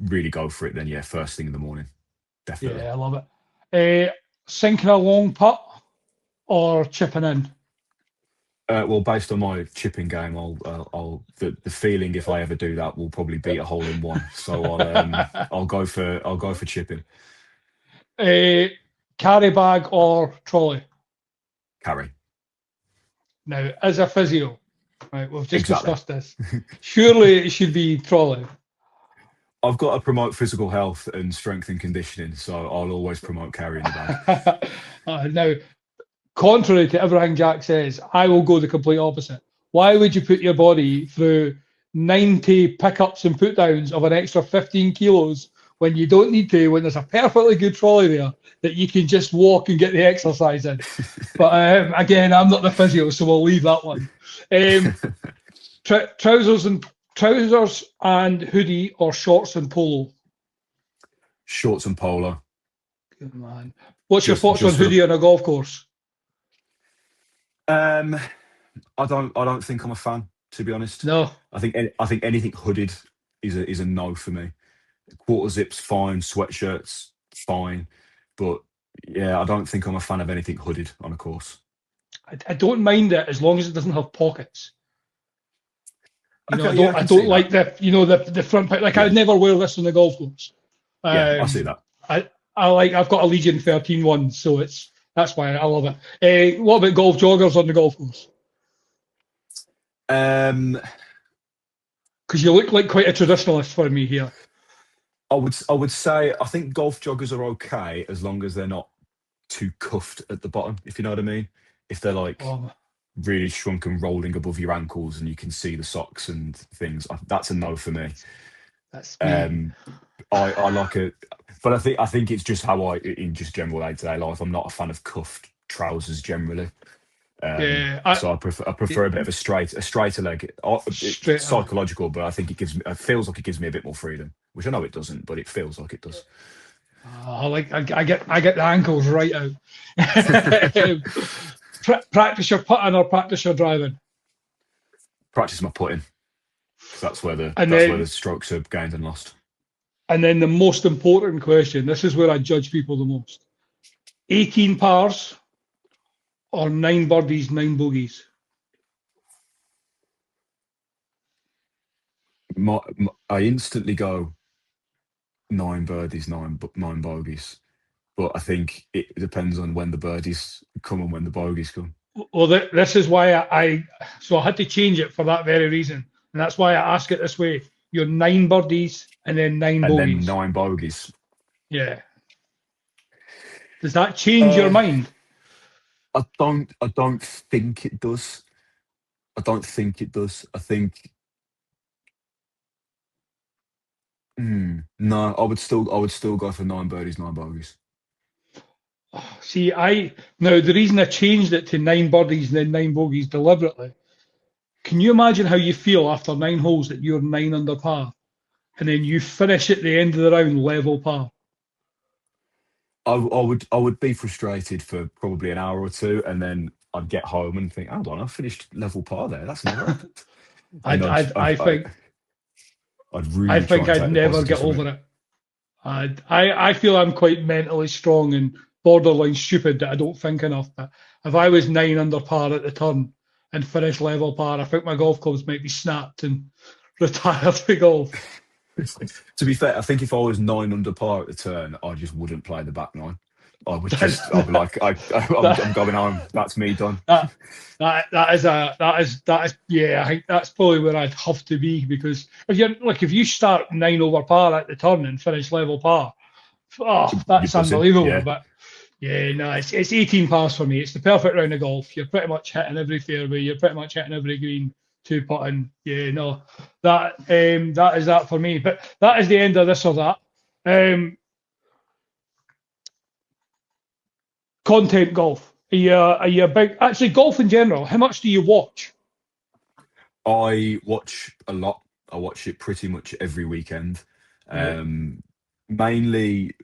really go for it, then first thing in the morning, definitely. Yeah, I love it. Sinking a long putt or chipping in? Well, based on my chipping game, the feeling if I ever do that will probably beat a hole in one. So I'll go for chipping. Carry bag or trolley? Carry. Now, as a physio, right, we've just discussed this. Surely it should be trolley. I've got to promote physical health and strength and conditioning, so I'll always promote carrying the bag. Now, contrary to everything Jack says, I will go the complete opposite. Why would you put your body through 90 pickups and put downs of an extra 15 kilos when you don't need to, when there's a perfectly good trolley there that you can just walk and get the exercise in? But again, I'm not the physio, so we'll leave that one. Trousers and hoodie or shorts and polo? Shorts and polo. Good man. What's your Just- thoughts on just for the- hoodie on a golf course? I don't think I'm a fan, to be honest. No. I think anything hooded is a no for me. Quarter zips fine, sweatshirts fine, but yeah, I don't think I'm a fan of anything hooded on a course. I don't mind it as long as it doesn't have pockets. You know, Okay, yeah, I I can don't see like the front. Like Yeah. I'd never wear this on the golf course. Yeah, I see that. I've got a Legion 13 one, so that's why I love it. What about golf joggers on the golf course? Um, Because you look like quite a traditionalist for me here. I would say I think golf joggers are okay as long as they're not too cuffed at the bottom, if you know what I mean. If they're like Um, really shrunk and rolling above your ankles and you can see the socks and things, that's a no for me. that's me. I like it, but I think it's just how in just general day-to-day life, I'm not a fan of cuffed trousers generally. Yeah, So I prefer a bit of a straighter leg. It's Straight- psychological, but I think it feels like it gives me a bit more freedom, which I know it doesn't, but it feels like it does. I get the ankles right out. Practice your putting or practice your driving. Practice my putting. 'Cause that's where And where then- the strokes are gained and lost. And then the most important question, this is where I judge people the most. 18 pars or 9 birdies, 9 bogeys? I instantly go 9 birdies, nine bogeys. But I think it depends on when the birdies come and when the bogeys come. Well, this is why I had to change it for that very reason. And that's why I ask it this way. You're 9 birdies and then 9 And bogeys. then 9 bogeys. Yeah. Does that change your mind? I don't think it does. I don't think it does. I think no, I would still go for 9 birdies, 9 bogeys. See, now the reason I changed it to 9 birdies and then 9 bogeys deliberately. Can you imagine how you feel after 9 holes that you're 9 under par, and then you finish at the end of the round level par? I would be frustrated for probably an hour or two, and then I'd get home and think, hold on, I finished level par there. That's never happened. And I think I'd really try and take I'd the never positives get from over it. I feel I'm quite mentally strong and borderline stupid that I don't think enough. But if I was 9 under par at the turn and finished level par, I think my golf clubs might be snapped and retired to golf. To be fair, I think if I was 9 under par at the turn, I just wouldn't play the back 9. I'd be like, I'm going home. That's me done. That is yeah. I think that's probably where I'd have to be, because if you start 9 over par at the turn and finish level par, that's You're buzzing, unbelievable. yeah. But yeah, no, it's 18 pars for me. It's the perfect round of golf. You're pretty much hitting every fairway. You're pretty much hitting every green. 2 putting. Yeah, no, that is that for me. But that is the end of this or that. Content golf. Are you a big, actually golf in general? How much do you watch? I watch a lot. I watch it pretty much every weekend. Mainly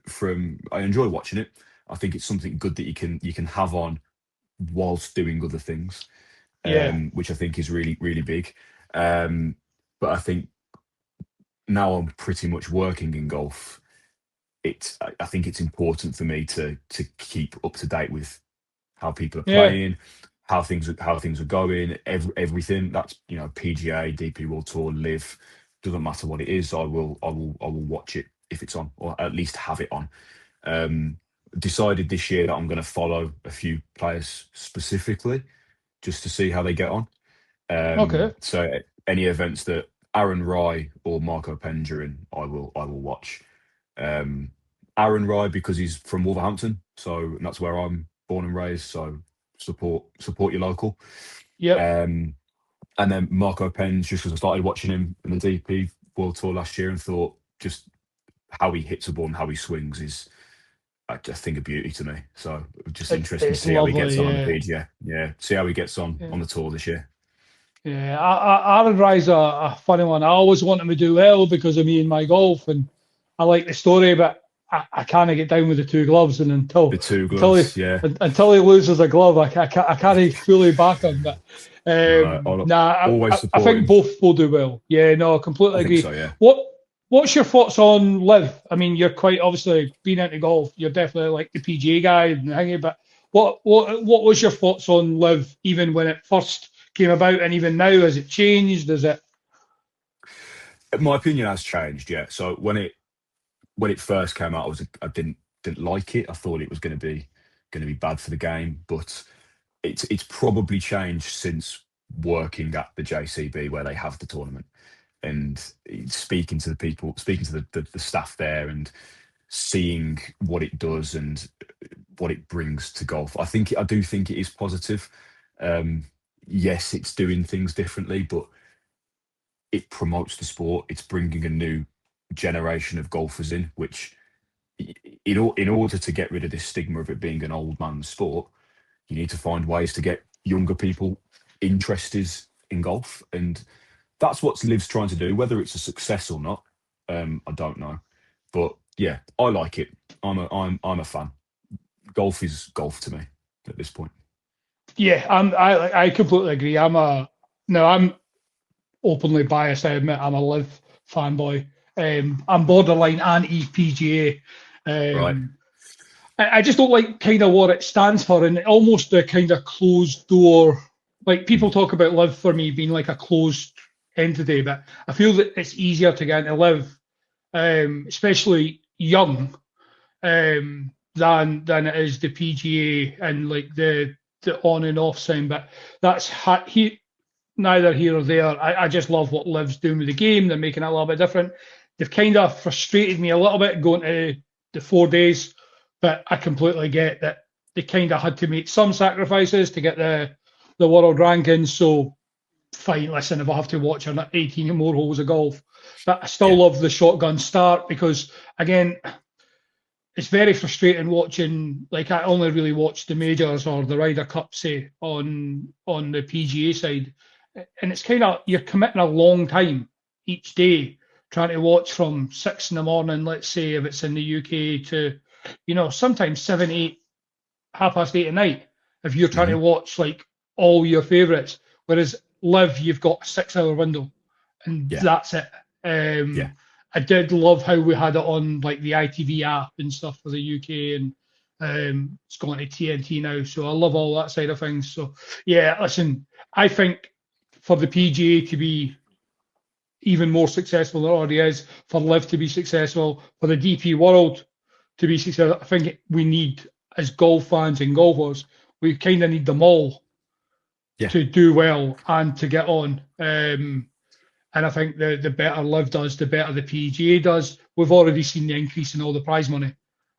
I enjoy watching it. I think it's something good that you can have on whilst doing other things. Which I think is really, really big. But I think now I'm pretty much working in golf. I think it's important for me to keep up to date with how people are playing, how things are going, everything. That's PGA, DP World Tour, Live, doesn't matter what it is. I will watch it if it's on, or at least have it on. Decided this year that I'm going to follow a few players specifically, just to see how they get on. Okay. So any events that Aaron Rai or Marco Penge are in, I will watch. Aaron Rai because he's from Wolverhampton, so that's where I'm born and raised. So support your local. Yep. And then Marco Penge, just because I started watching him in the DP World Tour last year and thought just how he hits a ball and how he swings is a thing of beauty to me. So just interesting to see how he gets on the PGA. Yeah, see how he gets on the tour this year. Yeah, Aaron Rye's a funny one. I always want him to do well because of me and my golf, and I like the story, but I can't get down with the two gloves, and The two until he gloves, yeah. until he loses a glove, I can't fully back him. But No, I'll nah, always I support think him. both will do well. Yeah, no, I I completely think agree. so, yeah. What's your thoughts on Liv? I mean, you're quite obviously being into golf. You're definitely like the PGA guy and thingy, but what was your thoughts on Liv even when it first came about, and even now, has it changed? Is it? My opinion has changed, yeah. So when it first came out, I didn't like it. I thought it was going to be bad for the game, but it's probably changed since working at the JCB where they have the tournament and speaking to the people, speaking to the staff there, and seeing what it does and what it brings to golf. I do think it is positive. Um, yes, it's doing things differently, but it promotes the sport. It's bringing a new generation of golfers in, which in order to get rid of this stigma of it being an old man's sport, you need to find ways to get younger people interested in golf, and that's what Liv's trying to do. Whether it's a success or not, I don't know, but yeah, I like it. I'm a fan. Golf is golf to me at this point. Yeah, I completely agree. I'm openly biased. I admit I'm a Liv fanboy. I'm borderline anti-PGA. Right? I just don't like kind of what it stands for, and almost the kind of closed door. Like people Mm. talk about Liv for me being like a closed entity, but I feel that it's easier to get into Liv, especially young, than it is the PGA and like the on and off sign. But neither here or there. I just love what Liv's doing with the game. They're making it a little bit different. They've kind of frustrated me a little bit going to the 4 days, but I completely get that they kind of had to make some sacrifices to get the world rankings. So fine, listen, if I have to watch 18 more holes of golf, but I still Yeah. love the shotgun start because again, it's very frustrating watching. Like I only really watch the majors or the Ryder Cup, say on the PGA side, and it's kind of you're committing a long time each day trying to watch from 6 in the morning. Let's say if it's in the UK to, sometimes 7, 8, 8:30 at night. If you're trying to Hmm. watch like all your favourites, whereas Live, you've got a 6 hour window, and Yeah. that's it. Yeah. I did love how we had it on like the ITV app and stuff for the UK, and it's going to TNT now. So I love all that side of things. So yeah, listen, I think for the PGA to be even more successful than it already is, for Live to be successful, for the DP World to be successful, I think we need, as golf fans and golfers, we kind of need them all Yeah. to do well and to get on. And I think the better Live does, the better the PGA does. We've already seen the increase in all the prize money,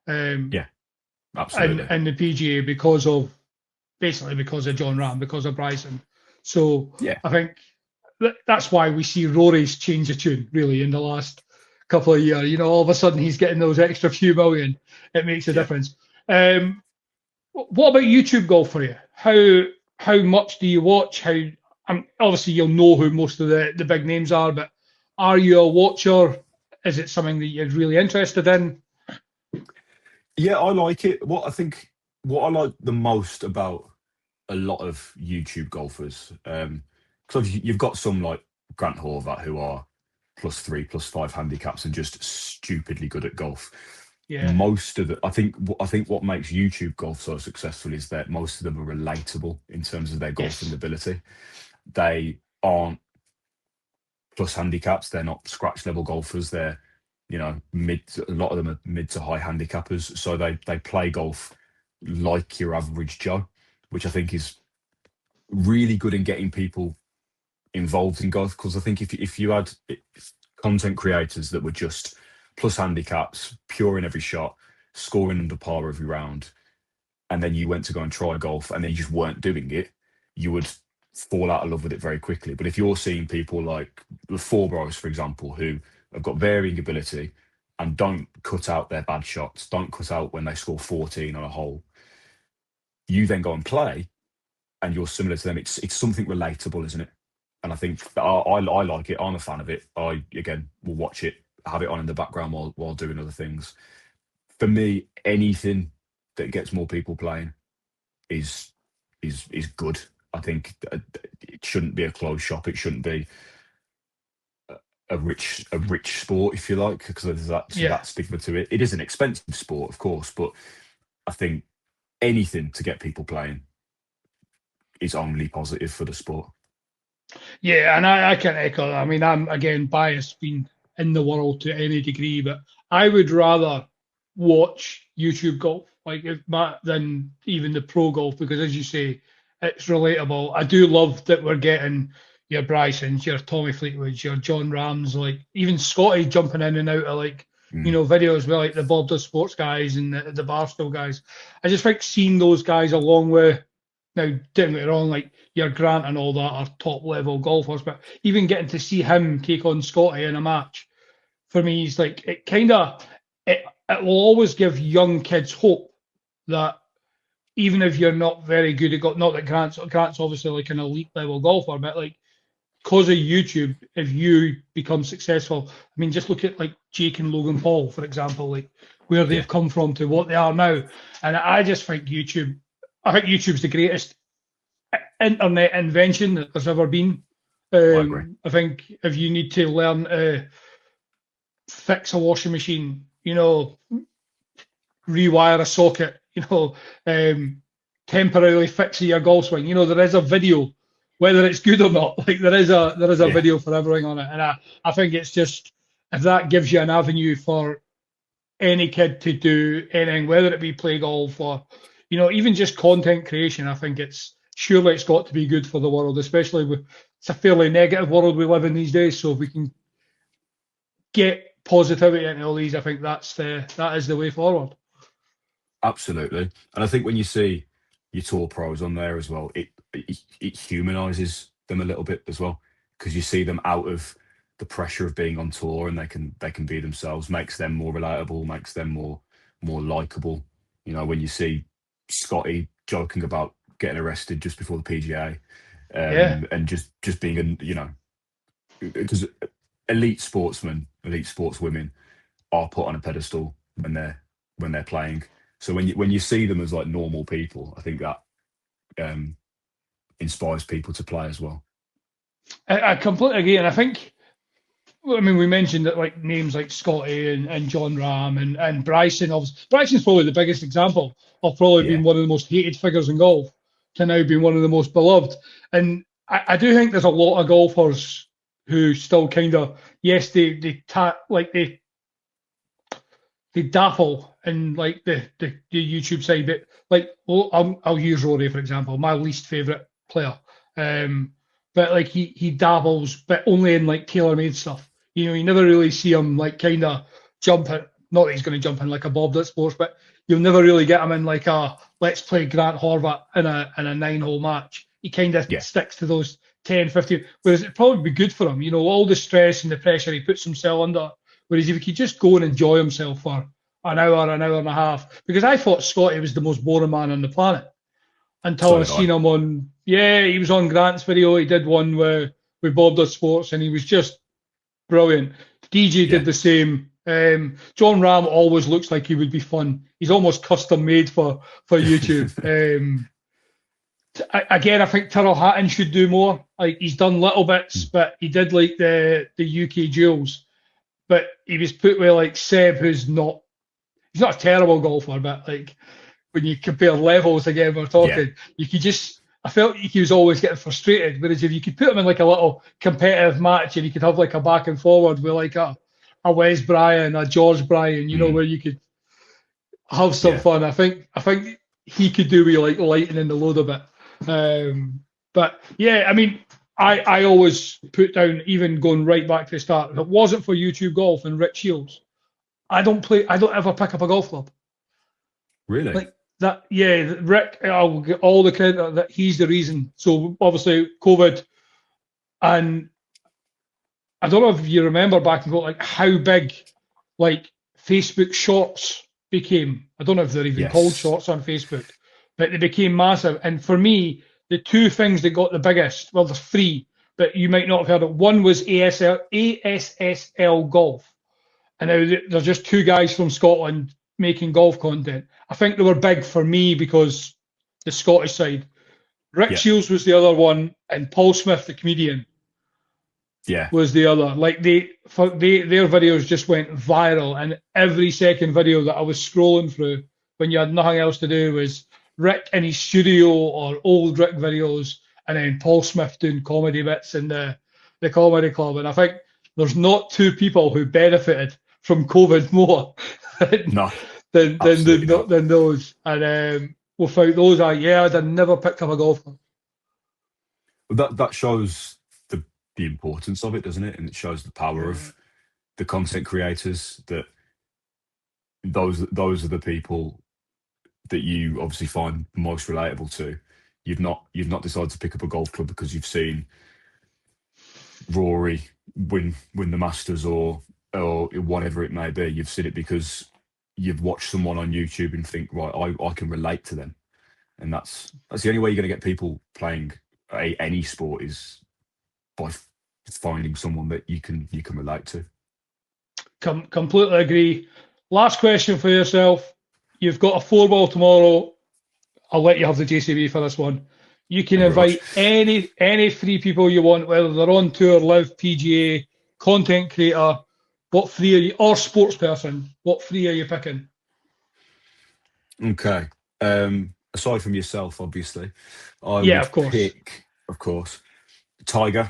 um, Yeah. Absolutely. and the PGA basically because of John Ram, because of Bryson. So Yeah. I think that's why we see Rory's change of tune really in the last couple of years. All of a sudden he's getting those extra few million. It makes a Yeah. difference. What about YouTube golf for you? How much do you watch? Obviously you'll know who most of the big names are, but are you a watcher? Is it something that you're really interested in? Yeah, I like it. What I like the most about a lot of YouTube golfers, because you've got some like Grant Horvat who are +3, +5 handicaps and just stupidly good at golf. Yeah. Most of the, I think what makes YouTube golf so successful is that most of them are relatable in terms of their golfing Yes. ability. They aren't plus handicaps. They're not scratch level golfers. They're mid. A lot of them are mid to high handicappers. So they play golf like your average Joe, which I think is really good in getting people involved in golf. Because I think if you had content creators that were just plus handicaps, pure in every shot, scoring under par every round, and then you went to go and try golf and then you just weren't doing it, you would fall out of love with it very quickly. But if you're seeing people like the Four Bros, for example, who have got varying ability and don't cut out their bad shots, don't cut out when they score 14 on a hole, you then go and play and you're similar to them. It's something relatable, isn't it? And I think I like it. I'm a fan of it. I, again, will watch it, have it on in the background while doing other things. For me, anything that gets more people playing is good. I think it shouldn't be a closed shop. It shouldn't be a rich sport, if you like, because there's that stigma to it. It is an expensive sport, of course, but I think anything to get people playing is only positive for the sport. Yeah, and I can echo that. I mean, I'm again biased being in the world to any degree, but I would rather watch YouTube golf than even the pro golf because, as you say, it's relatable. I do love that we're getting your Brysons, your Tommy Fleetwoods, your John Rams, like even Scotty jumping in and out of videos with like the Bob Does Sports guys and the Barstool guys. I just think seeing those guys along with now, don't get me wrong, like your Grant and all that are top level golfers, but even getting to see him take on Scotty in a match, for me, is like it will always give young kids hope that even if you're not very good at golf, not that Grant's obviously like an elite level golfer, but like because of YouTube, if you become successful, I mean, just look at like Jake and Logan Paul, for example, like where they've come from to what they are now. And I just think YouTube's the greatest internet invention that there's ever been. I think if you need to learn to fix a washing machine, rewire a socket, temporarily fix your golf swing, there is a video, whether it's good or not. Like there is a video for everything on it, and I think it's just if that gives you an avenue for any kid to do anything, whether it be play golf or even just content creation, I think it's got to be good for the world, especially with it's a fairly negative world we live in these days. So if we can get positivity into all these, I think that is the way forward. Absolutely. And I think when you see your tour pros on there as well, it humanizes them a little bit as well, because you see them out of the pressure of being on tour and they can be themselves, makes them more relatable, makes them more likable. When you see Scotty joking about getting arrested just before the PGA, and just being because elite sportsmen, elite sportswomen are put on a pedestal when they're playing. So when you see them as like normal people, I think that inspires people to play as well. I completely agree, and I think, I mean, we mentioned that like names like Scotty and John Ram and Bryson. Bryson's probably the biggest example of probably being one of the most hated figures in golf to now being one of the most beloved. And I do think there's a lot of golfers who still kind of, yes, they dapple in like the YouTube side, but like I'll use Rory for example, my least favorite player. But like he dabbles, but only in like tailor-made stuff. You never really see him like kind of jumping. Not that he's going to jump in like a Bob Does Sports, but you'll never really get him in like a let's play Grant Horvat in a 9-hole match. He kind of sticks to those 10, 15. Whereas it'd probably be good for him. All the stress and the pressure he puts himself under. Whereas if he could just go and enjoy himself for an hour and a half, because I thought Scotty was the most boring man on the planet until I seen him on. Yeah, he was on Grant's video. He did one with Bob Does Sports, and he was just brilliant. DJ did the same. John Ram always looks like he would be fun. He's almost custom made for YouTube. Again, I think Tyrrell Hatton should do more. Like he's done little bits, but he did like the UK duels. But he was put with like Seb, he's not a terrible golfer, but like when you compare levels again, we're talking, you could just. I felt he was always getting frustrated. Whereas if you could put him in like a little competitive match and you could have like a back and forward with like a Wes Bryan, a George Bryan, where you could have some fun. I think he could do with like lightening the load a bit. But yeah, I mean, I always put down, even going right back to the start, if it wasn't for YouTube Golf and Rich Shields, I don't ever pick up a golf club. Really? Like that, Rick, I'll get all the credit that he's the reason. So obviously COVID, and I don't know if you remember back and go like how big like Facebook Shorts became. I don't know if they're even called Shorts on Facebook, but they became massive. And for me, the two things that got the biggest, well, there's three, but you might not have heard it. One was ASSL Golf, and now there's just two guys from Scotland making golf content. I think they were big for me because the Scottish side. Rick Yeah. Shields was the other one, and Paul Smith, the comedian, Yeah. was the other. Like their videos just went viral, and every second video that I was scrolling through when you had nothing else to do was Rick in his studio or old Rick videos, and then Paul Smith doing comedy bits in the comedy club. And I think there's not two people who benefited from COVID more No. than Absolutely not. those. And without those, I'd have never picked up a golf club. That shows the importance of it, doesn't it? And it shows the power of the content creators, that those are the people that you obviously find most relatable to. You've not decided to pick up a golf club because you've seen Rory win the Masters or whatever it may be. You've seen it because you've watched someone on YouTube and think, right, I can relate to them. And that's the only way you're going to get people playing any sport, is by finding someone that you can relate to. Completely agree. Last question for yourself. You've got a 4-ball tomorrow. I'll let you have the JCB for this one. You can invite any three people you want, whether they're on tour, live, PGA, content creator. What three are you, or sports person? What three are you picking? Okay. Aside from yourself, obviously, I of course. pick, of course, Tiger.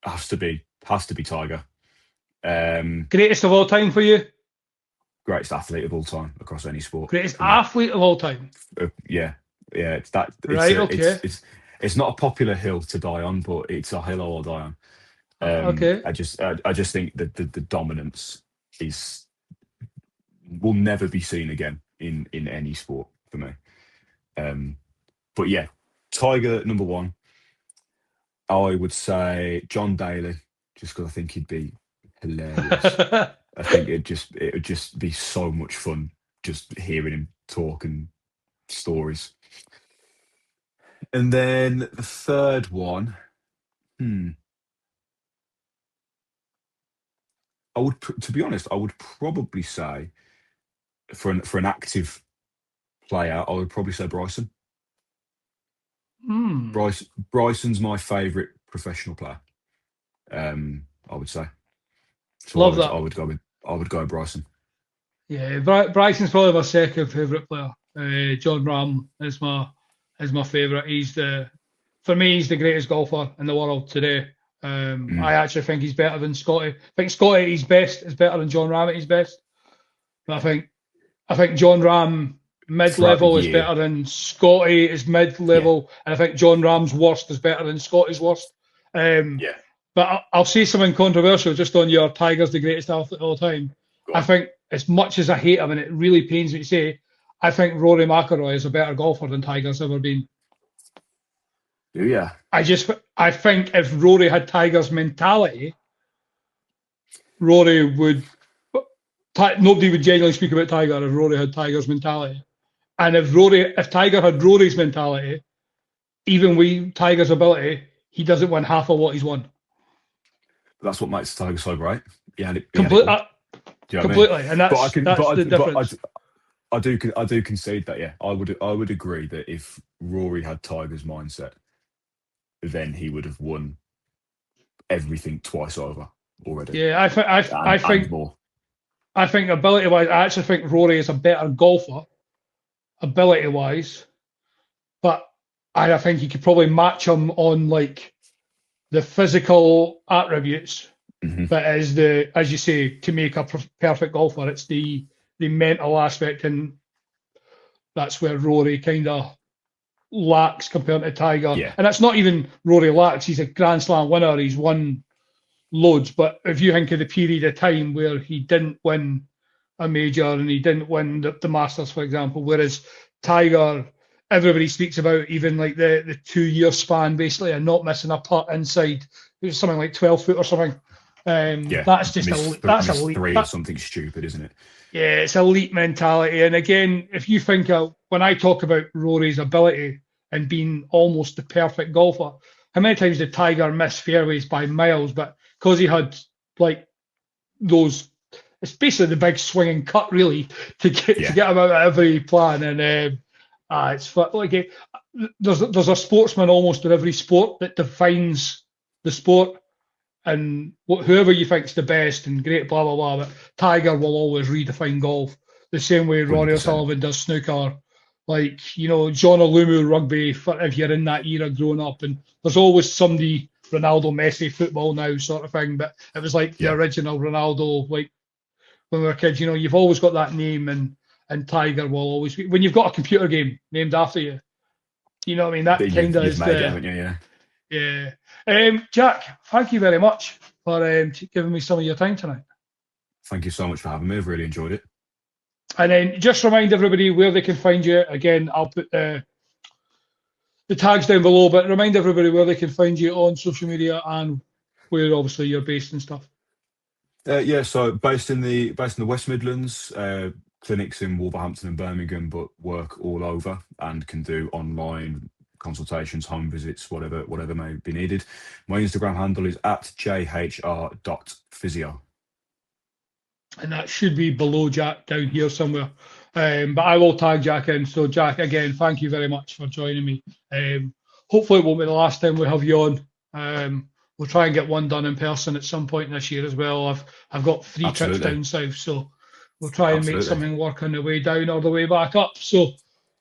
Has to be Tiger. Greatest of all time for you? Greatest athlete of all time across any sport. Greatest athlete of all time? Yeah. It's that. Right, okay. It's not a popular hill to die on, but it's a hill I'll die on. Okay. I just think that the dominance will never be seen again in any sport for me. But yeah, Tiger number one. I would say John Daly, just because I think he'd be hilarious. I think it would just be so much fun just hearing him talk and stories. And then the third one, to be honest, I would probably say for an active player, I would probably say Bryson. Bryson's my favourite professional player. I would say. So Love that. I would go with Bryson. Yeah, Bryson's probably my second favourite player. John Ram is my favourite. For me, he's the greatest golfer in the world today. I actually think he's better than Scotty. I think Scotty at his best is better than John Ram at his best. But I think John Ram mid-level is better than Scotty is mid-level, and I think John Ram's worst is better than Scotty's worst. But I'll say something controversial just on your Tiger's the greatest athlete of all time. I think, as much as I hate him, and it really pains me to say, I think Rory McIlroy is a better golfer than Tiger's ever been. Yeah. I think if Rory had Tiger's mentality, nobody would genuinely speak about Tiger if Rory had Tiger's mentality. And if Tiger had Rory's mentality, even with Tiger's ability, he doesn't win half of what he's won. That's what makes Tiger so great. Completely, and that's the difference. I do concede that. Yeah, I would agree that if Rory had Tiger's mindset, then he would have won everything twice over already. Yeah, I think more. I think ability-wise, I actually think Rory is a better golfer, ability-wise, but I think he could probably match him on like the physical attributes. But as you say, to make a perfect golfer, it's the mental aspect, and that's where Rory kind of lacks compared to Tiger. Yeah. And it's not even Rory lacks. He's a Grand Slam winner. He's won loads. But if you think of the period of time where he didn't win a major and he didn't win the Masters, for example, whereas Tiger, everybody speaks about even like the 2-year span basically and not missing a putt inside. It was something like 12 foot or something. That's just that's elite. Three or something stupid, isn't it? Yeah, it's elite mentality. And again, if you think when I talk about Rory's ability and being almost the perfect golfer, how many times did Tiger miss fairways by miles? But because he had like those, it's basically the big swinging cut really to get him out of every plan. And it's like there's a sportsman almost in every sport that defines the sport, and whoever you think's the best and great, blah blah blah. But Tiger will always redefine golf the same way Rory 100%. O'Sullivan does snooker. Like, you know, John Olumu rugby, if you're in that era growing up, and there's always somebody, Ronaldo, Messi, football now sort of thing, but it was like the original Ronaldo, like when we were kids, you know, you've always got that name, and Tiger will always be, when you've got a computer game named after you, you know what I mean? That kind of is made it, haven't you? Yeah. Jack, thank you very much for giving me some of your time tonight. Thank you so much for having me. I've really enjoyed it. And then just remind everybody where they can find you. Again, I'll put the tags down below, but remind everybody where they can find you on social media and where obviously you're based and stuff. So based in the West Midlands, clinics in Wolverhampton and Birmingham, but work all over and can do online consultations, home visits, whatever may be needed. My Instagram handle is @jhr.physio. And that should be below Jack down here somewhere. But I will tag Jack in. So Jack, again, thank you very much for joining me. Hopefully it won't be the last time we have you on. We'll try and get one done in person at some point this year as well. I've got 3 trips down south, so we'll try and make something work on the way down or the way back up. So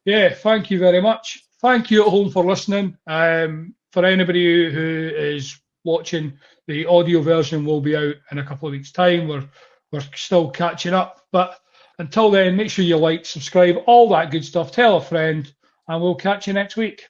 yeah, thank you very much. Thank you at home for listening. For anybody who is watching, the audio version will be out in a couple of weeks' time. We're still catching up, but until then, make sure you like, subscribe, all that good stuff. Tell a friend, and we'll catch you next week.